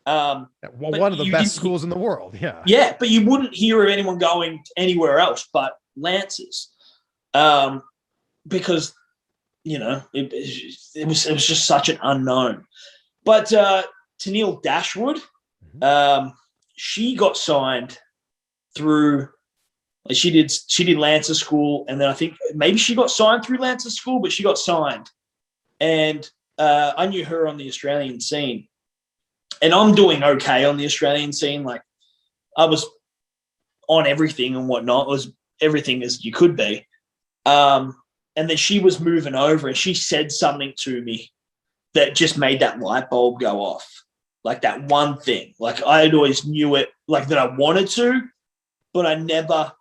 Well, one of the best schools in the world, yeah. Yeah, but you wouldn't hear of anyone going anywhere else but Lance's, because, it was just such an unknown. But Tennille Dashwood, she got signed through, like, she did Lance's school, and then I think maybe she got signed through Lance's school, but she got signed. And I knew her on the Australian scene. And I'm doing okay on the Australian scene. Like, I was on everything and whatnot. It was everything as you could be. And then she was moving over, and she said something to me that just made that light bulb go off. Like, that one thing. Like, I had always knew it, like, that I wanted to, but I never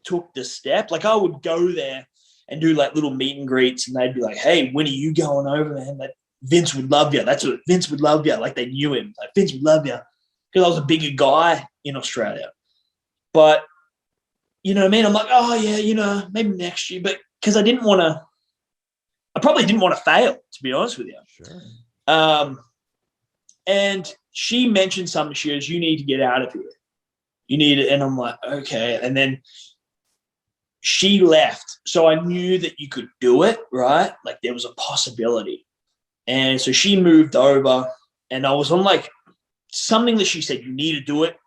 took the step. Like, I would go there and do like little meet and greets, and they'd be like, "Hey, when are you going over, man? Like, Vince would love you." That's what Vince would love you. Like, they knew him. Like, Vince would love you, because I was a bigger guy in Australia. But, you know what I mean? I'm like, oh yeah, maybe next year. But because I probably didn't want to fail, to be honest with you. Sure. And she mentioned something. She goes, "You need to get out of here. You need it." And I'm like, okay. And then she left. So I knew that you could do it, right? Like, there was a possibility. And so she moved over, and I was on like something that she said, "You need to do it.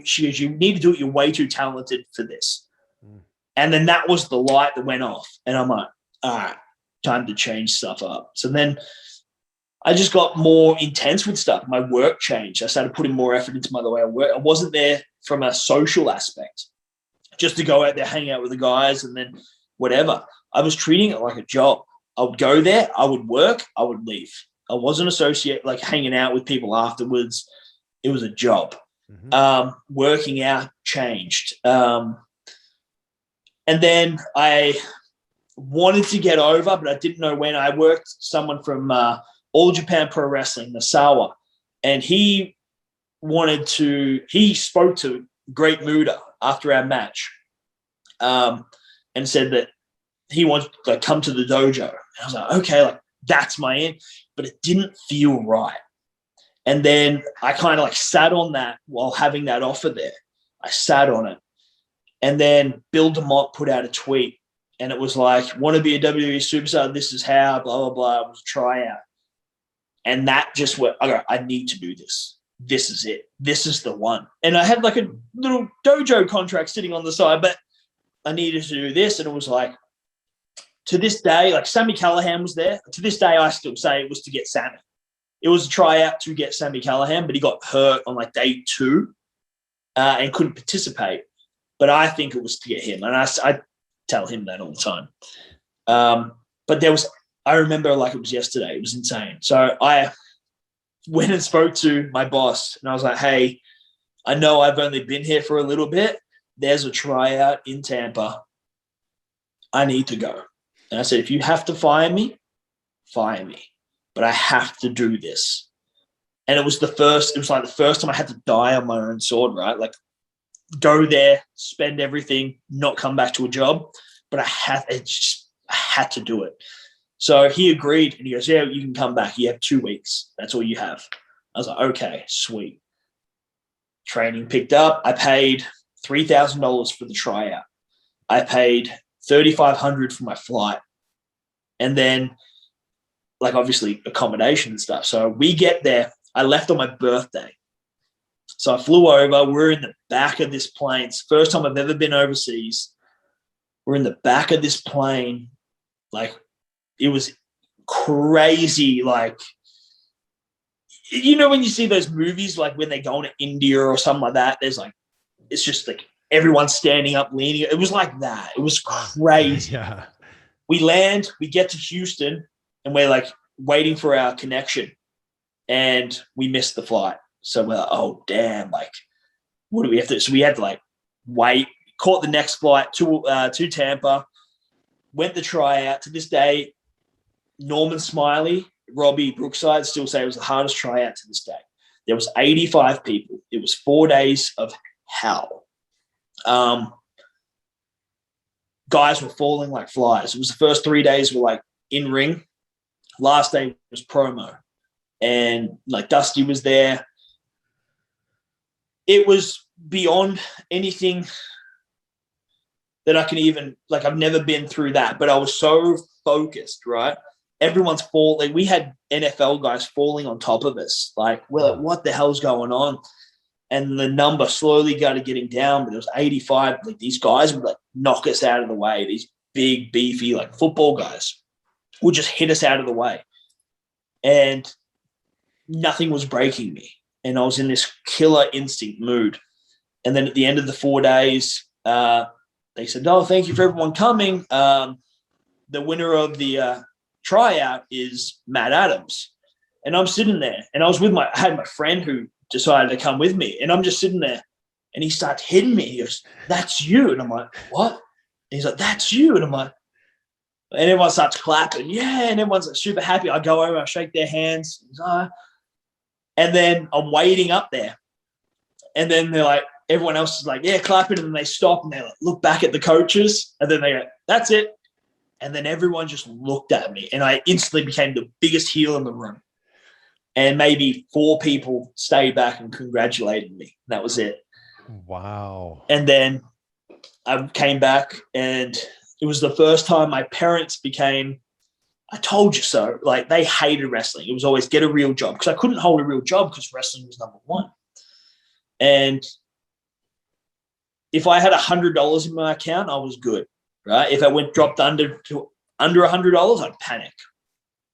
She goes, you need to do it. You're way too talented for this." And then that was the light that went off. And I'm like, all right, time to change stuff up. So then I just got more intense with stuff. My work changed. I started putting more effort into the way I work. I wasn't there from a social aspect, just to go out there, hang out with the guys, and then whatever. I was treating it like a job. I would go there, I would work, I would leave. I wasn't associated, like, hanging out with people afterwards. It was a job. Working out changed. And then I wanted to get over, but I didn't know when. I worked someone from All Japan Pro Wrestling, Nasawa, and he spoke to Great Muda after our match, and said that he wants to come to the dojo. And I was like, okay, like that's my end, but it didn't feel right. And then I kind of like sat on that while having that offer there. I sat on it. And then Bill DeMott put out a tweet, and it was like, want to be a WWE superstar? This is how, blah, blah, blah. It was a tryout. And that just went, okay, I need to do this. This is it. This is the one. And I had like a little dojo contract sitting on the side, but I needed to do this. And it was like, to this day, like Sami Callihan was there. To this day, I still say it was to get Sami. It was a tryout to get Sami Callihan, but he got hurt on like day 2 and couldn't participate. But I think it was to get him. And I tell him that all the time. But I remember like it was yesterday. It was insane. So I went and spoke to my boss, and I was like, hey, I know I've only been here for a little bit. There's a tryout in Tampa. I need to go. And I said, if you have to fire me, fire me. But I have to do this. And it was like the first time I had to die on my own sword, right? Like go there, spend everything, not come back to a job. But I had to do it. So he agreed, and he goes, yeah, you can come back. You have 2 weeks. That's all you have. I was like, okay, sweet. Training picked up. I paid $3,000 for the tryout. I paid $3,500 for my flight. And then, like, obviously accommodation and stuff. So we get there. I left on my birthday. So I flew over. We're in the back of this plane. It's the first time I've ever been overseas. We're in the back of this plane. Like, it was crazy. Like, you know, when you see those movies, like when they go into India or something like that, there's like, it's just like everyone's standing up, leaning. It was like that. It was crazy. Yeah. We land, we get to Houston, and we're like waiting for our connection, and we missed the flight. So we're like, oh, damn, like, what do we have to do? So we had to like wait, caught the next flight to Tampa, went the tryout. To this day, Norman Smiley, Robbie Brookside still say it was the hardest tryout to this day. There was 85 people. It was 4 days of hell. Guys were falling like flies. It was the first 3 days were like in ring. Last day was promo. And like Dusty was there. It was beyond anything that I can even, like, I've never been through that, but I was so focused, right? Everyone's falling. Like, we had NFL guys falling on top of us. Like, we're like, what the hell's going on? And the number slowly started getting down, but it was 85. Like, these guys would like knock us out of the way. These big, beefy, like football guys would just hit us out of the way. And nothing was breaking me. And I was in this killer instinct mood. And then at the end of the 4 days, they said, oh, thank you for everyone coming. The winner of the tryout is Matt Adams. And I'm sitting there, and I had my friend who decided to come with me, and I'm just sitting there, and he starts hitting me. He goes, that's you. And I'm like, what? And he's like, that's you. And I'm like, and everyone starts clapping. Yeah. And everyone's like super happy. I go over, I shake their hands. And then I'm waiting up there. And then they're like, everyone else is like, yeah, clapping. And then they stop and they like, look back at the coaches. And then they go, that's it. And then everyone just looked at me. And I instantly became the biggest heel in the room. And maybe 4 people stayed back and congratulated me. That was it. Wow. And then I came back, and it was the first time my parents became, I told you so. Like, they hated wrestling. It was always get a real job, because I couldn't hold a real job because wrestling was number one. And if I had $100 in my account, I was good, right? If I dropped under $100, I'd panic.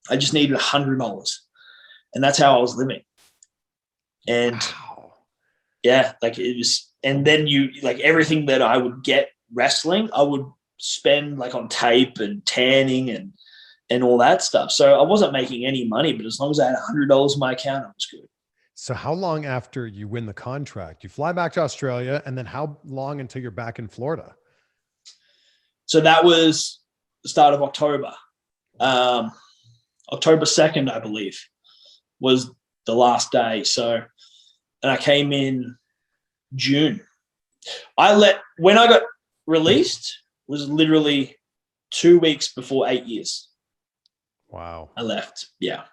I just needed $100. And that's how I was living. And wow. Yeah, like it was, and then like everything that I would get wrestling, I would spend like on tape and tanning and all that stuff. So I wasn't making any money, but as long as I had $100 in my account, I was good. So how long after you win the contract, you fly back to Australia, and then how long until you're back in Florida? So that was the start of October. October 2nd, I believe, was the last day. So, and I came in June. When I got released was literally 2 weeks before 8 years. Wow. I left. Yeah.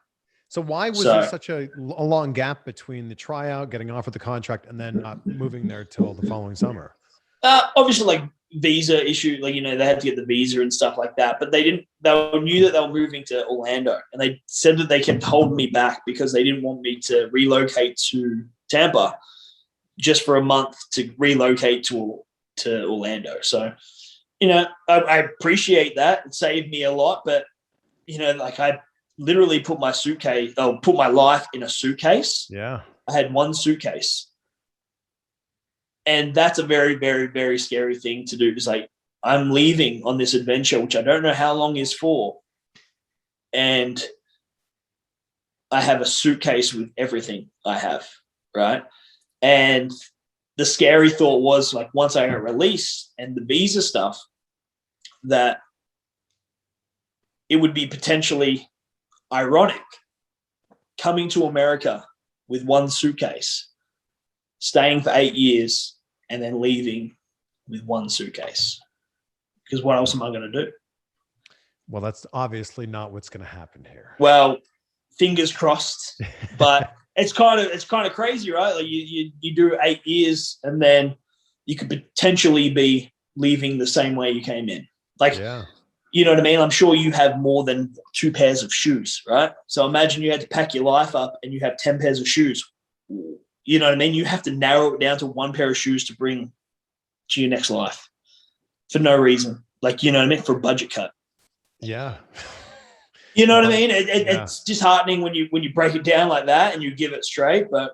So why was there such a long gap between the tryout, getting offered the contract, and then not moving there till the following summer? Obviously, like visa issue, like, they had to get the visa and stuff like that, but they knew that they were moving to Orlando, and they said that they kept holding me back because they didn't want me to relocate to Tampa just for a month to relocate to Orlando. So, I appreciate that. It saved me a lot, but, like I literally put my life in a suitcase. Yeah. I had one suitcase. And that's a very, very, very scary thing to do. It's like, I'm leaving on this adventure, which I don't know how long is for. And I have a suitcase with everything I have, right? And the scary thought was, like, once I got released and the visa stuff, that it would be potentially ironic coming to America with one suitcase, staying for 8 years, and then leaving with one suitcase. Because what else am I going to do? Well, that's obviously not what's going to happen here. Well, fingers crossed. But it's kind of crazy, right? Like you do 8 years, and then you could potentially be leaving the same way you came in. Like, yeah. You know what I mean? I'm sure you have more than 2 pairs of shoes, right? So imagine you had to pack your life up and you have 10 pairs of shoes. You know what I mean? You have to narrow it down to 1 pair of shoes to bring to your next life for no reason. Like, you know what I mean? For a budget cut. Yeah. You know what I mean? It's disheartening when you break it down like that and you give it straight, but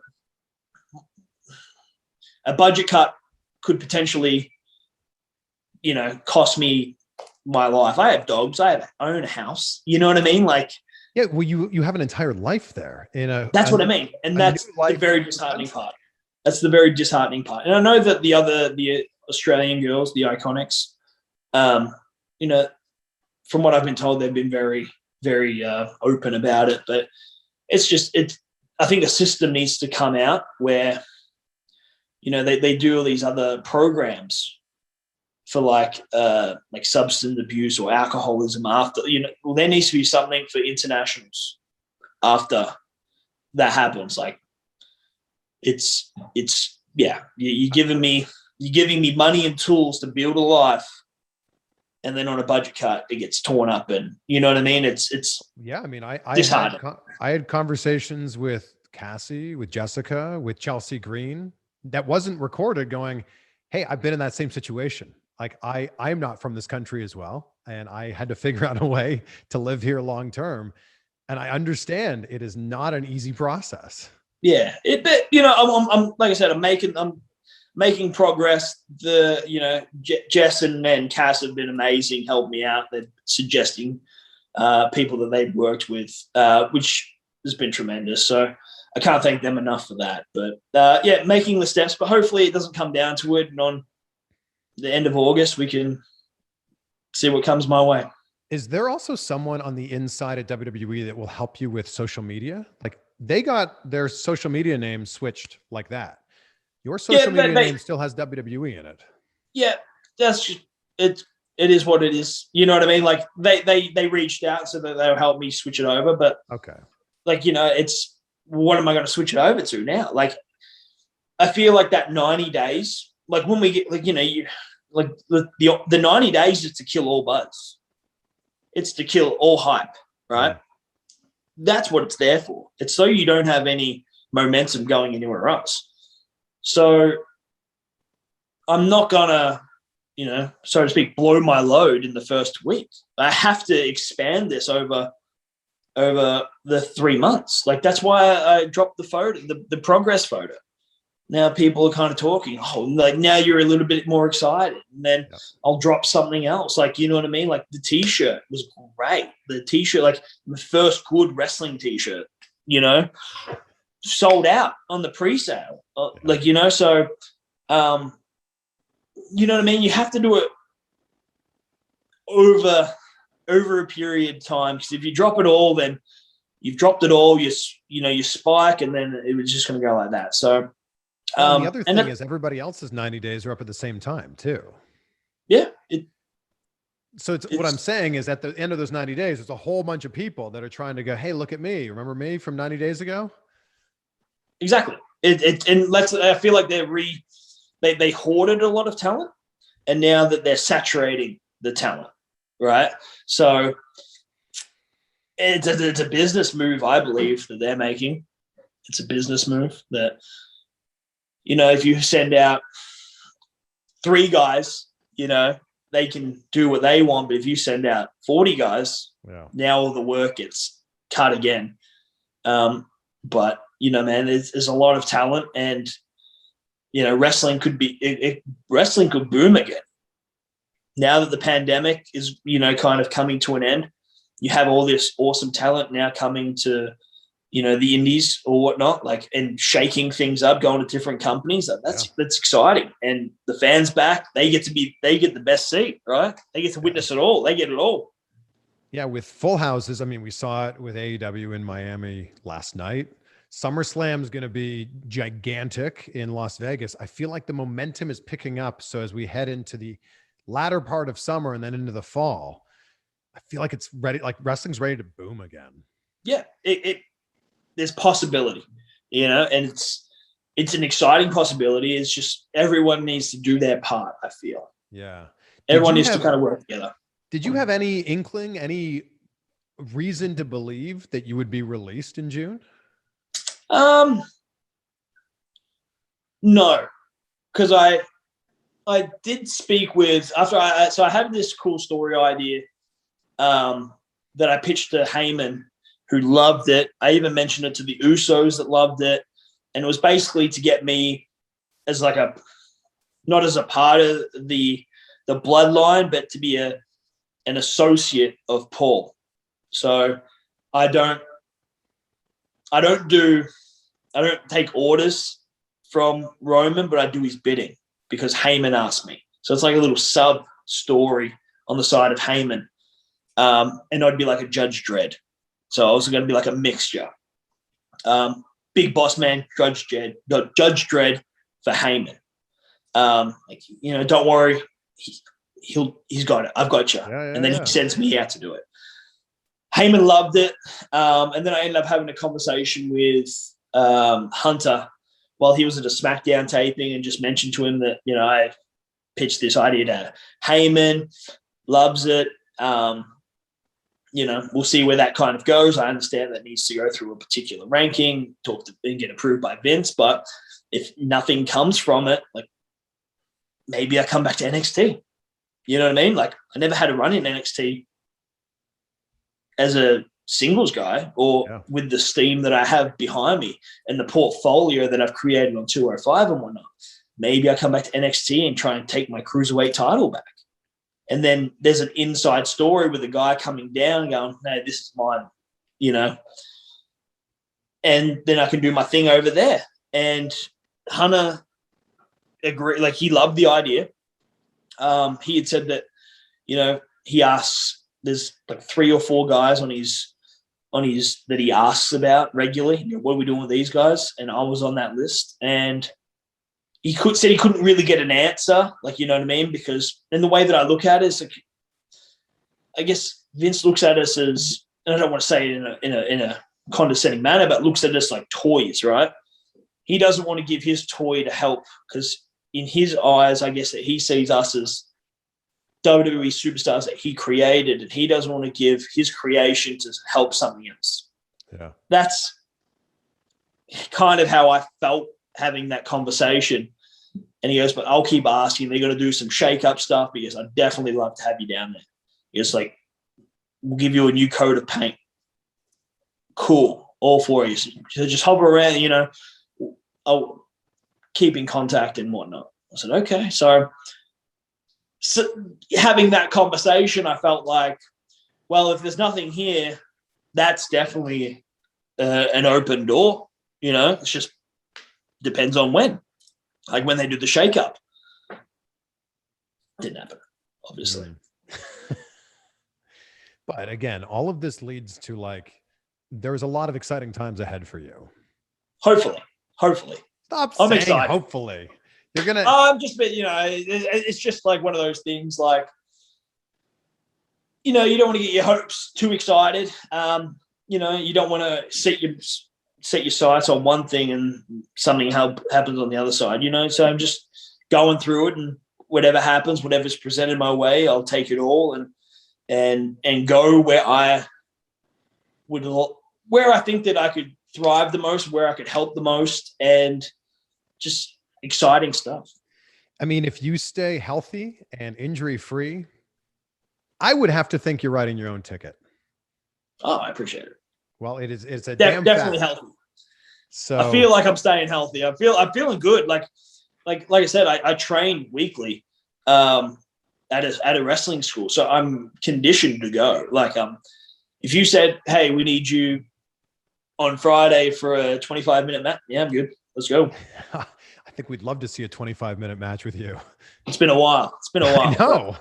a budget cut could potentially, cost me my life. I have dogs. I own a house. You know what I mean? Like, yeah, well, you have an entire life there. That's what I mean, and that's the very disheartening part. That's the very disheartening part. And I know that the Australian girls, the Iconics, from what I've been told, they've been very, very open about it. But I think a system needs to come out where, they do all these other programs for like substance abuse or alcoholism after, there needs to be something for internationals after that happens. Like you're giving me money and tools to build a life, and then on a budget cut, it gets torn up, and you know what I mean? It's yeah. I mean, I had conversations with Cassie, with Jessica, with Chelsea Green that wasn't recorded going, hey, I've been in that same situation. Like I'm not from this country as well. And I had to figure out a way to live here long-term. And I understand it is not an easy process. Yeah. I'm like I said, I'm making progress. Jess and Cass have been amazing, helped me out. They're suggesting people that they've worked with, which has been tremendous. So I can't thank them enough for that. But making the steps, but hopefully it doesn't come down to it. And on the end of August, we can see what comes my way. Is there also someone on the inside at WWE that will help you with social media? Like they got their social media name switched like that. Your social media name still has WWE in it. Yeah, that's just, it is what it is. You know what I mean? Like they reached out so that they'll help me switch it over. But okay, it's what am I going to switch it over to now? Like I feel like that 90 days. Like when we get the 90 days is to kill all buzz. It's to kill all hype, right? That's what it's there for. It's so you don't have any momentum going anywhere else. So I'm not gonna, so to speak, blow my load in the first week. I have to expand this over the 3 months. Like that's why I dropped the photo, the progress photo. Now people are kind of talking, like now you're a little bit more excited. And then I'll drop something else. Like, you know what I mean? Like the T-shirt was great. The T-shirt, like the first good wrestling T-shirt, sold out on the pre-sale. So, you know what I mean? You have to do it over a period of time. Because if you drop it all, then you've dropped it all. You spike, and then it was just going to go like that. So, the other thing is everybody else's 90 days are up at the same time too. Yeah. So what I'm saying is at the end of those 90 days, there's a whole bunch of people that are trying to go, hey, look at me. Remember me from 90 days ago? Exactly. I feel like they hoarded a lot of talent, and now that they're saturating the talent, right? So it's a business move, I believe, that they're making. It's a business move that, if you send out 3 guys, they can do what they want. But if you send out 40 guys, now all the work gets cut again. But, man, there's a lot of talent, and, wrestling could boom again. Now that the pandemic is, kind of coming to an end, you have all this awesome talent now coming to, the indies or whatnot, and shaking things up, going to different companies. That's exciting. And the fans back, they get the best seat, right? They get to witness it all. They get it all. Yeah. With full houses. I mean, we saw it with AEW in Miami last night. SummerSlam is going to be gigantic in Las Vegas. I feel like the momentum is picking up. So as we head into the latter part of summer and then into the fall, I feel like it's ready. Like wrestling's ready to boom again. Yeah. There's possibility, and it's an exciting possibility. It's just everyone needs to do their part, I feel. Yeah. Everyone needs to kind of work together. Did you have any inkling, any reason to believe that you would be released in June? No, because I did speak with so I had this cool story idea that I pitched to Heyman, who loved it. I even mentioned it to the Usos that loved it. And it was basically to get me as not as a part of the bloodline, but to be an associate of Paul. So I don't take orders from Roman, but I do his bidding because Heyman asked me. So it's like a little sub story on the side of Heyman. And I'd be like a Judge Dredd. So I was going to be like a mixture. Big boss man, Judge Dredd for Heyman. Don't worry. He's got it. I've got you. And then he sends me out to do it. Heyman loved it. And then I ended up having a conversation with Hunter while he was at a SmackDown taping, and just mentioned to him that, I pitched this idea to Heyman, loves it. We'll see where that kind of goes. I understand that needs to go through a particular ranking, and get approved by Vince. But if nothing comes from it, maybe I come back to NXT. You know what I mean? I never had a run in NXT as a singles guy or with the steam that I have behind me and the portfolio that I've created on 205 and whatnot. Maybe I come back to NXT and try and take my cruiserweight title back. And then there's an inside story with a guy coming down going, no, this is mine, and then I can do my thing over there. And Hunter agreed, he loved the idea. He had said that, he asks, there's 3 or 4 guys on his that he asks about regularly. What are we doing with these guys? And I was on that list, and he said he couldn't really get an answer, you know what I mean? Because in the way that I look at it is, I guess Vince looks at us as, and I don't want to say it in a condescending manner, but looks at us like toys, right? He doesn't want to give his toy to help because in his eyes, I guess that he sees us as WWE superstars that he created, and he doesn't want to give his creation to help something else. Yeah. That's kind of how I felt having that conversation. And he goes, but I'll keep asking. They're going to do some shake-up stuff because I'd definitely love to have you down there. It's we'll give you a new coat of paint. Cool. All for you. So just hover around, I'll keep in contact and whatnot. I said, okay. So having that conversation, I felt like, well, if there's nothing here, that's definitely an open door. It's just depends on when. When they do the shake-up. Didn't happen, obviously. But again, all of this leads to like, there's a lot of exciting times ahead for you. Hopefully. Stop I'm saying excited. hopefully. You're gonna. I'm just, it's just like one of those things. Like, you don't want to get your hopes too excited. You don't want to set your sights on one thing and something happens on the other side. So I'm just going through it, and whatever happens, whatever's presented my way, I'll take it all and go where I think that I could thrive the most, where I could help the most, and just exciting stuff. I mean, if you stay healthy and injury-free, I would have to think you're writing your own ticket. Oh, I appreciate it. Well, it's a definitely fact. healthy. So I feel like I'm staying healthy. I'm feeling good. Like I said, I train weekly at a wrestling school, so I'm conditioned to go. Like, if you said, "Hey, we need you on Friday for a 25-minute match," yeah, I'm good. Let's go. I think we'd love to see a 25-minute match with you. It's been a while. I know.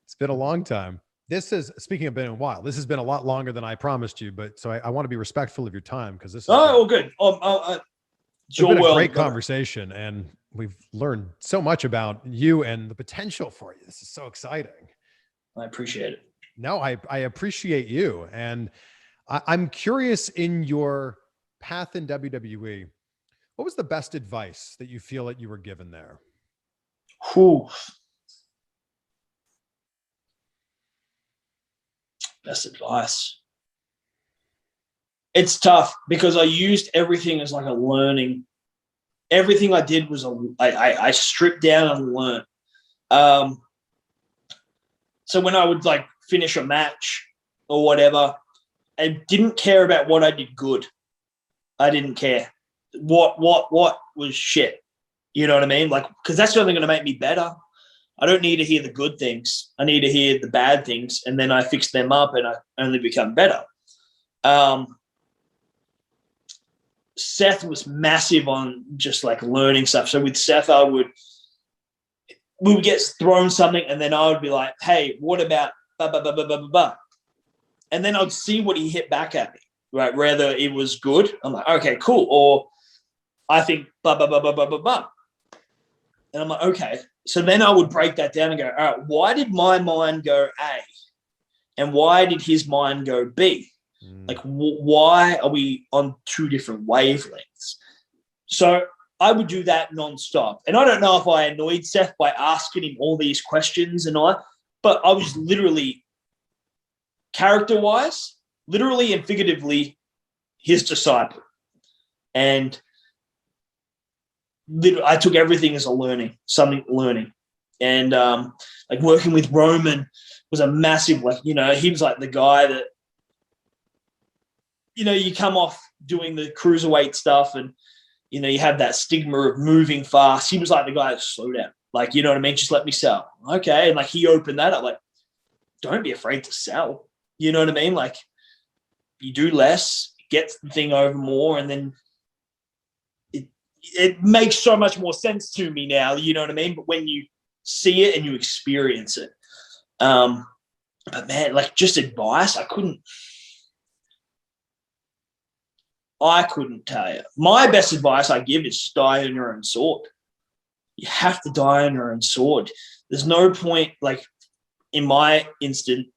It's been a long time. Speaking of been a while, this has been a lot longer than I promised you, but so I want to be respectful of your time, because this is all good. It's been a great conversation, and we've learned so much about you and the potential for you. This is so exciting. I appreciate it. No, I appreciate you. And I'm curious, in your path in WWE, what was the best advice that you feel that you were given there? Whew. Best advice. It's tough because I used everything as like a learning. Everything I did was I stripped down and learned. So when I would like finish a match or whatever, I didn't care about what I did good. I didn't care what was shit. You know what I mean? Like, because that's only going to make me better. I don't need to hear the good things. I need to hear the bad things, and then I fix them up, and I only become better. Seth was massive on just like learning stuff. So with Seth, we would get thrown something, and then I would be like, "Hey, what about blah, blah, blah, blah, blah, blah, blah?" And then I'd see what he hit back at me, right? Whether it was good, I'm like, okay, cool. Or I think blah, blah, blah, blah, blah, blah, blah. And I'm like, okay. So then I would break that down and go, all right, why did my mind go A? And why did his mind go B? Like, why are we on two different wavelengths? So I would do that nonstop. And I don't know if I annoyed Seth by asking him all these questions but I was literally, character-wise, literally and figuratively, his disciple. And I took everything as learning. And like working with Roman was a massive, like, he was like the guy that, you come off doing the cruiserweight stuff and, you have that stigma of moving fast. He was like the guy that slow down. Like, you know what I mean? Just let me sell. Okay. And like, he opened that up, like, don't be afraid to sell. You know what I mean? Like, you do less, get the thing over more, and then it makes so much more sense to me now, you know what I mean? But when you see it and you experience it. But man, like, just advice, I couldn't tell you. My best advice I give is just die on your own sword. You have to die on your own sword. There's no point, like in my instant,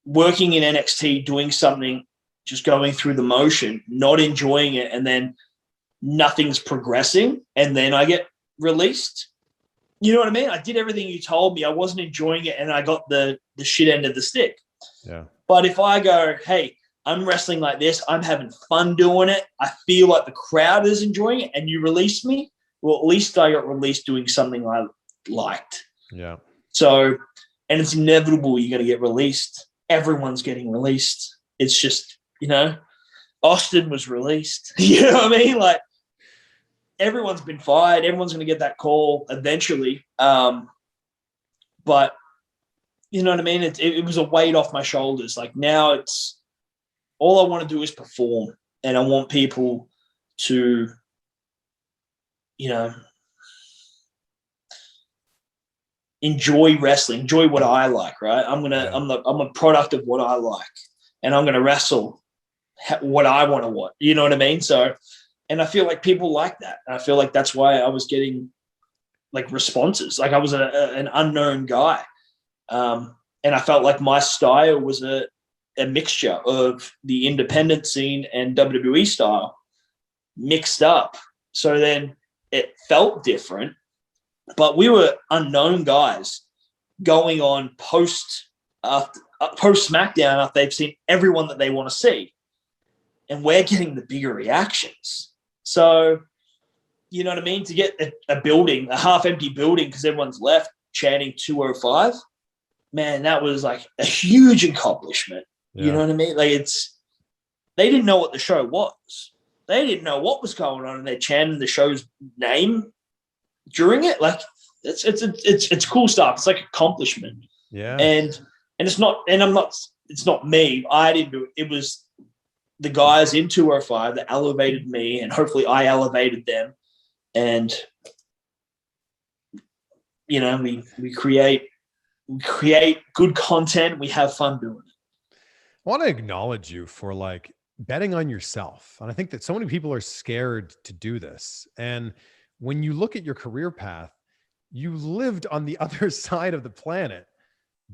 working in NXT, doing something, just going through the motion, not enjoying it, and then nothing's progressing, and then I get released. You know what I mean? I did everything you told me. I wasn't enjoying it, and I got the shit end of the stick. Yeah. But if I go, hey, I'm wrestling like this, I'm having fun doing it, I feel like the crowd is enjoying it, and you release me, well, at least I got released doing something I liked. Yeah. So, and it's inevitable you're going to get released. Everyone's getting released. It's just, Austin was released. You know what I mean? Like, everyone's been fired. Everyone's going to get that call eventually. But you know what I mean? It was a weight off my shoulders. Like, now it's all I want to do is perform, and I want people to, enjoy wrestling, enjoy what I like, right? I'm a product of what I like, and I'm gonna wrestle what I want to watch. You know what I mean? So, and I feel like people like that. And I feel like that's why I was getting like responses. Like I was an unknown guy, and I felt like my style was a mixture of the independent scene and WWE style mixed up. So then it felt different, but we were unknown guys going on post SmackDown after they've seen everyone that they want to see. And we're getting the bigger reactions. So, you know what I mean? To get a building, a half-empty building because everyone's left chanting 205, man, that was like a huge accomplishment. Yeah. You know what I mean? Like they didn't know what the show was. They didn't know what was going on, and they're chanting the show's name during it. Like it's cool stuff. It's like accomplishment. Yeah. And it's not, and it's not me. I didn't do it. It was the guys in 205 that elevated me, and hopefully I elevated them. And, you know, we create good content. We have fun doing it. I want to acknowledge you for like betting on yourself. And I think that so many people are scared to do this. And when you look at your career path, you lived on the other side of the planet,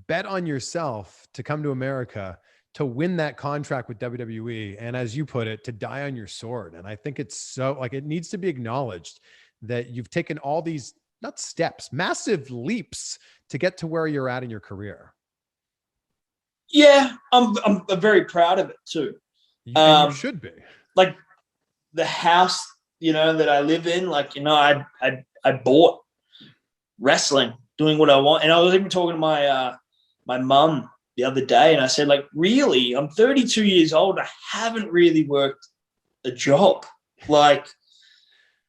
bet on yourself to come to America, to win that contract with WWE. And as you put it, to die on your sword. And I think it's so like, it needs to be acknowledged that you've taken all these, not steps, massive leaps to get to where you're at in your career. Yeah. I'm very proud of it too. You should be. Like the house, you know, that I live in, like, you know, I bought wrestling, doing what I want. And I was even talking to my mum the other day, and I said, like, really, I'm 32 years old. I haven't really worked a job. Like,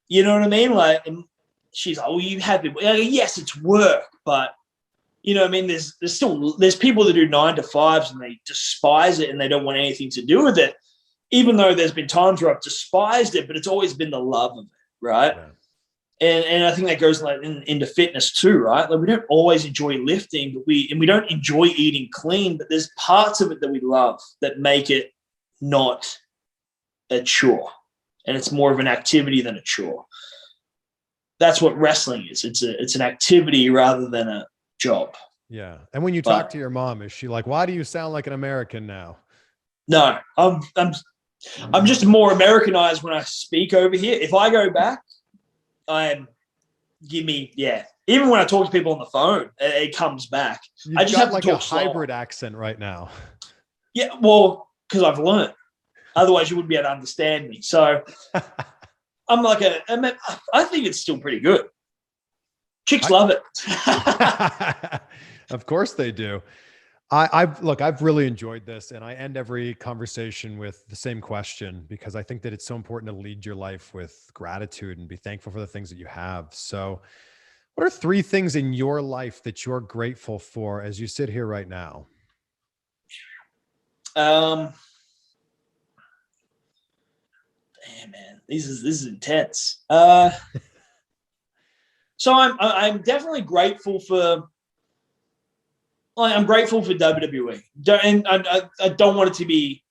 you know what I mean? Like, and she's like, oh, you have been. Yes, it's work, but you know what I mean? There's people that do 9 to 5s and they despise it and they don't want anything to do with it. Even though there's been times where I've despised it, but it's always been the love of it, right? Yeah. And I think that goes like into fitness too, right? Like we don't always enjoy lifting, but we don't enjoy eating clean, but there's parts of it that we love that make it not a chore. And it's more of an activity than a chore. That's what wrestling is. It's an activity rather than a job. Yeah. And when you talk to your mom, is she like, why do you sound like an American now? No, I'm just more Americanized when I speak over here. If I go back, even when I talk to people on the phone, it comes back. I just have like to talk a hybrid accent right now. Yeah, well, because I've learned. Otherwise, you wouldn't be able to understand me. So I'm like I think it's still pretty good. Chicks love it. Of course they do. I've really enjoyed this, and I end every conversation with the same question because I think that it's so important to lead your life with gratitude and be thankful for the things that you have. So what are 3 things in your life that you're grateful for as you sit here right now? Damn, man, this is intense. So I'm definitely grateful for. I'm grateful for WWE. And I don't want it to be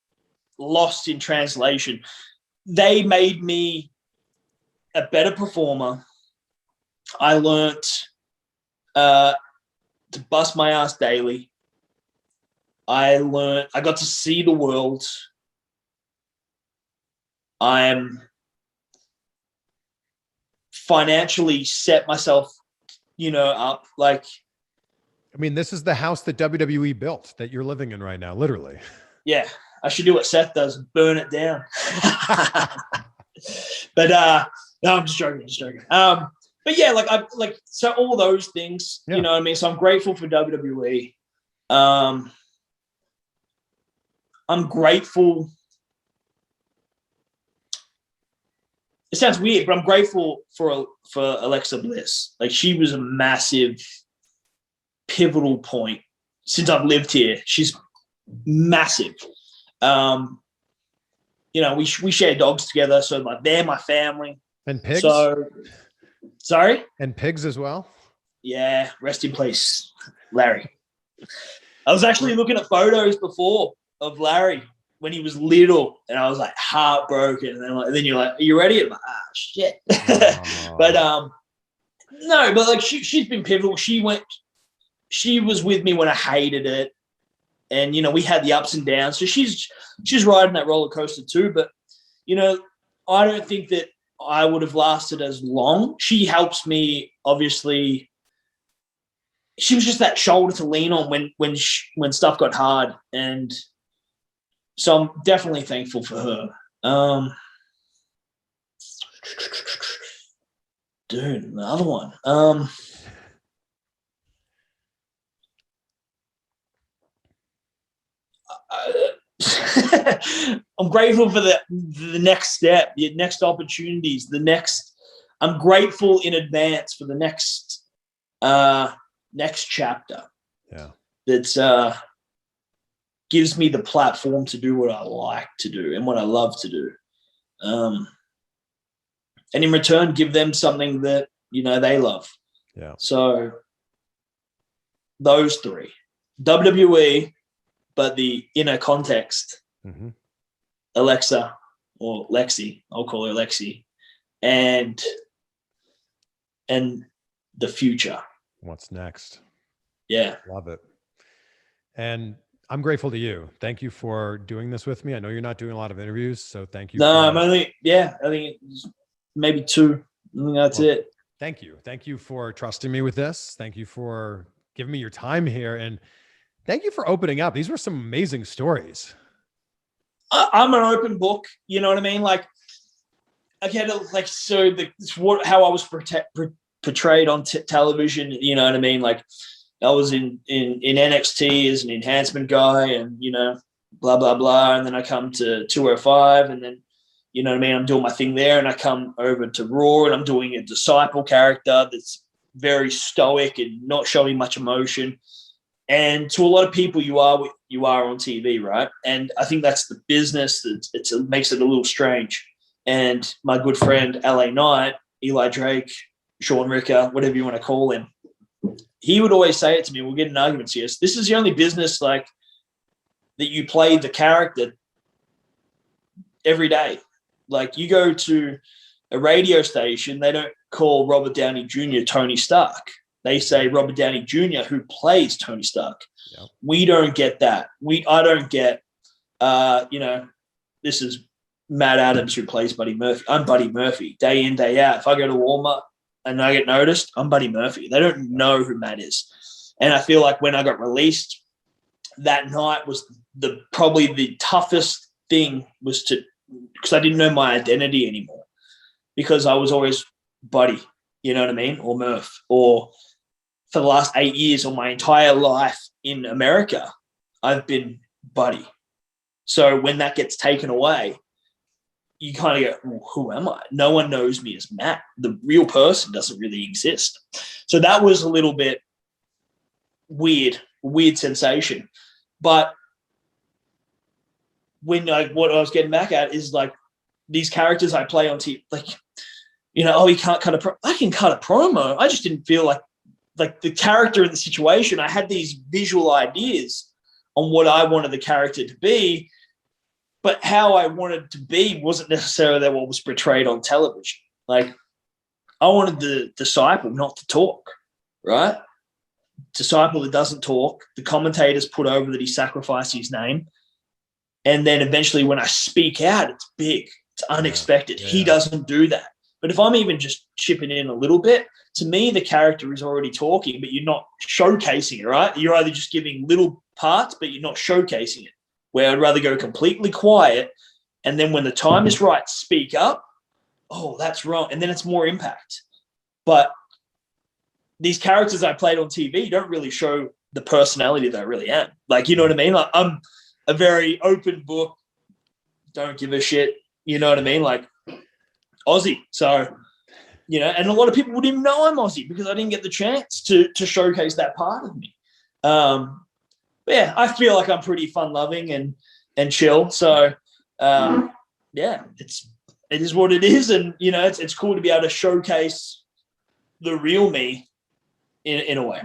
lost in translation. They made me a better performer. I learned to bust my ass daily. I got to see the world. I'm financially set myself, up. Like, I mean, this is the house that WWE built that you're living in right now, literally. Yeah, I should do what Seth does, burn it down. But no, I'm just joking. But yeah, so all those things, yeah. You know what I mean? So I'm grateful for WWE. I'm grateful. It sounds weird, but I'm grateful for Alexa Bliss. Like, she was a massive pivotal point since I've lived here. She's massive. We share dogs together, so they're my family. And pigs. So, sorry. And pigs as well. Yeah, rest in peace, Larry. I was actually looking at photos before of Larry when he was little, and I was like heartbroken. And then you're like, "Are you ready?" I'm like, shit. But no, but like she's been pivotal. She was with me when I hated it, and we had the ups and downs. So she's riding that roller coaster too. But I don't think that I would have lasted as long. She helps me, obviously. She was just that shoulder to lean on when stuff got hard, and so I'm definitely thankful for her. Dude, another one. I'm grateful for the next step, the next opportunities, I'm grateful in advance for the next chapter. Yeah. That gives me the platform to do what I like to do and what I love to do. And in return, give them something that, they love. Yeah. So those three, WWE, but the inner context, Alexa or Lexi, I'll call her Lexi, and the future. What's next? Yeah. Love it. And I'm grateful to you. Thank you for doing this with me. I know you're not doing a lot of interviews, so thank you. No, I'm only, I think it's maybe 2. I think that's it. Thank you. Thank you for trusting me with this. Thank you for giving me your time here. And thank you for opening up. These were some amazing stories. I'm an open book. You know what I mean? Like, I get it. How I was portrayed on television. You know what I mean? Like, I was in NXT as an enhancement guy, and blah blah blah. And then I come to 205, and then you know what I mean. I'm doing my thing there, and I come over to Raw, and I'm doing a disciple character that's very stoic and not showing much emotion. And to a lot of people, you are on TV, right? And I think that's the business that it makes it a little strange. And my good friend LA Knight, Eli Drake, Sean Ricker, whatever you want to call him, he would always say it to me. We'll get in arguments here. This is the only business like that you play the character every day. Like, you go to a radio station, they don't call Robert Downey Jr. Tony Stark. They say Robert Downey Jr., who plays Tony Stark. Yep. We don't get that. I don't get, this is Matt Adams who plays Buddy Murphy. I'm Buddy Murphy, day in, day out. If I go to Walmart and I get noticed, I'm Buddy Murphy. They don't know who Matt is. And I feel like when I got released, that night was probably the toughest thing because I didn't know my identity anymore, because I was always Buddy, you know what I mean? Or Murph, or for the last 8 years or my entire life in America, I've been Buddy. So when that gets taken away, you kind of go, who am I? No one knows me as Matt. The real person doesn't really exist. So that was a little bit weird sensation. But what I was getting back at is like these characters I play on TV, like, you can't cut I can cut a promo. I just didn't feel like the character in the situation. I had these visual ideas on what I wanted the character to be, but how I wanted to be wasn't necessarily what was portrayed on television. Like, I wanted the disciple not to talk, right? Disciple that doesn't talk. The commentators put over that he sacrificed his name. And then eventually when I speak out, it's big. It's unexpected. Yeah. He doesn't do that. But if I'm even just chipping in a little bit, to me, the character is already talking, but you're not showcasing it, right? You're either just giving little parts, but you're not showcasing it. Where I'd rather go completely quiet, and then when the time is right, speak up. Oh, that's wrong. And then it's more impact. But these characters I played on TV don't really show the personality that I really am. Like, you know what I mean? Like, I'm a very open book, don't give a shit, you know what I mean? Like, Aussie. So, and a lot of people wouldn't even know I'm Aussie because I didn't get the chance to showcase that part of me. But yeah, I feel like I'm pretty fun-loving and chill. So, yeah, it is what it is. And, it's cool to be able to showcase the real me in a way.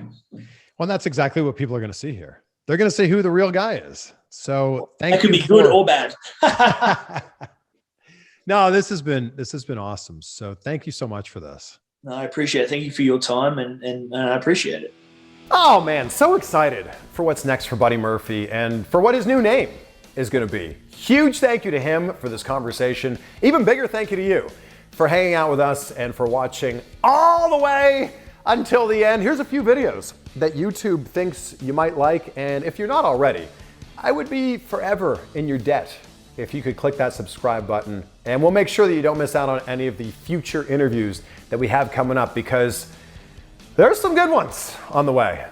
Well, that's exactly what people are going to see here. They're going to see who the real guy is. So thank you. That could be good or bad. No, this has been awesome. So thank you so much for this. No, I appreciate it. Thank you for your time, and I appreciate it. Oh man, so excited for what's next for Buddy Murphy and for what his new name is going to be. Huge thank you to him for this conversation. Even bigger thank you to you for hanging out with us and for watching all the way until the end. Here's a few videos that YouTube thinks you might like, and if you're not already, I would be forever in your debt if you could click that subscribe button, and we'll make sure that you don't miss out on any of the future interviews that we have coming up, because there's some good ones on the way.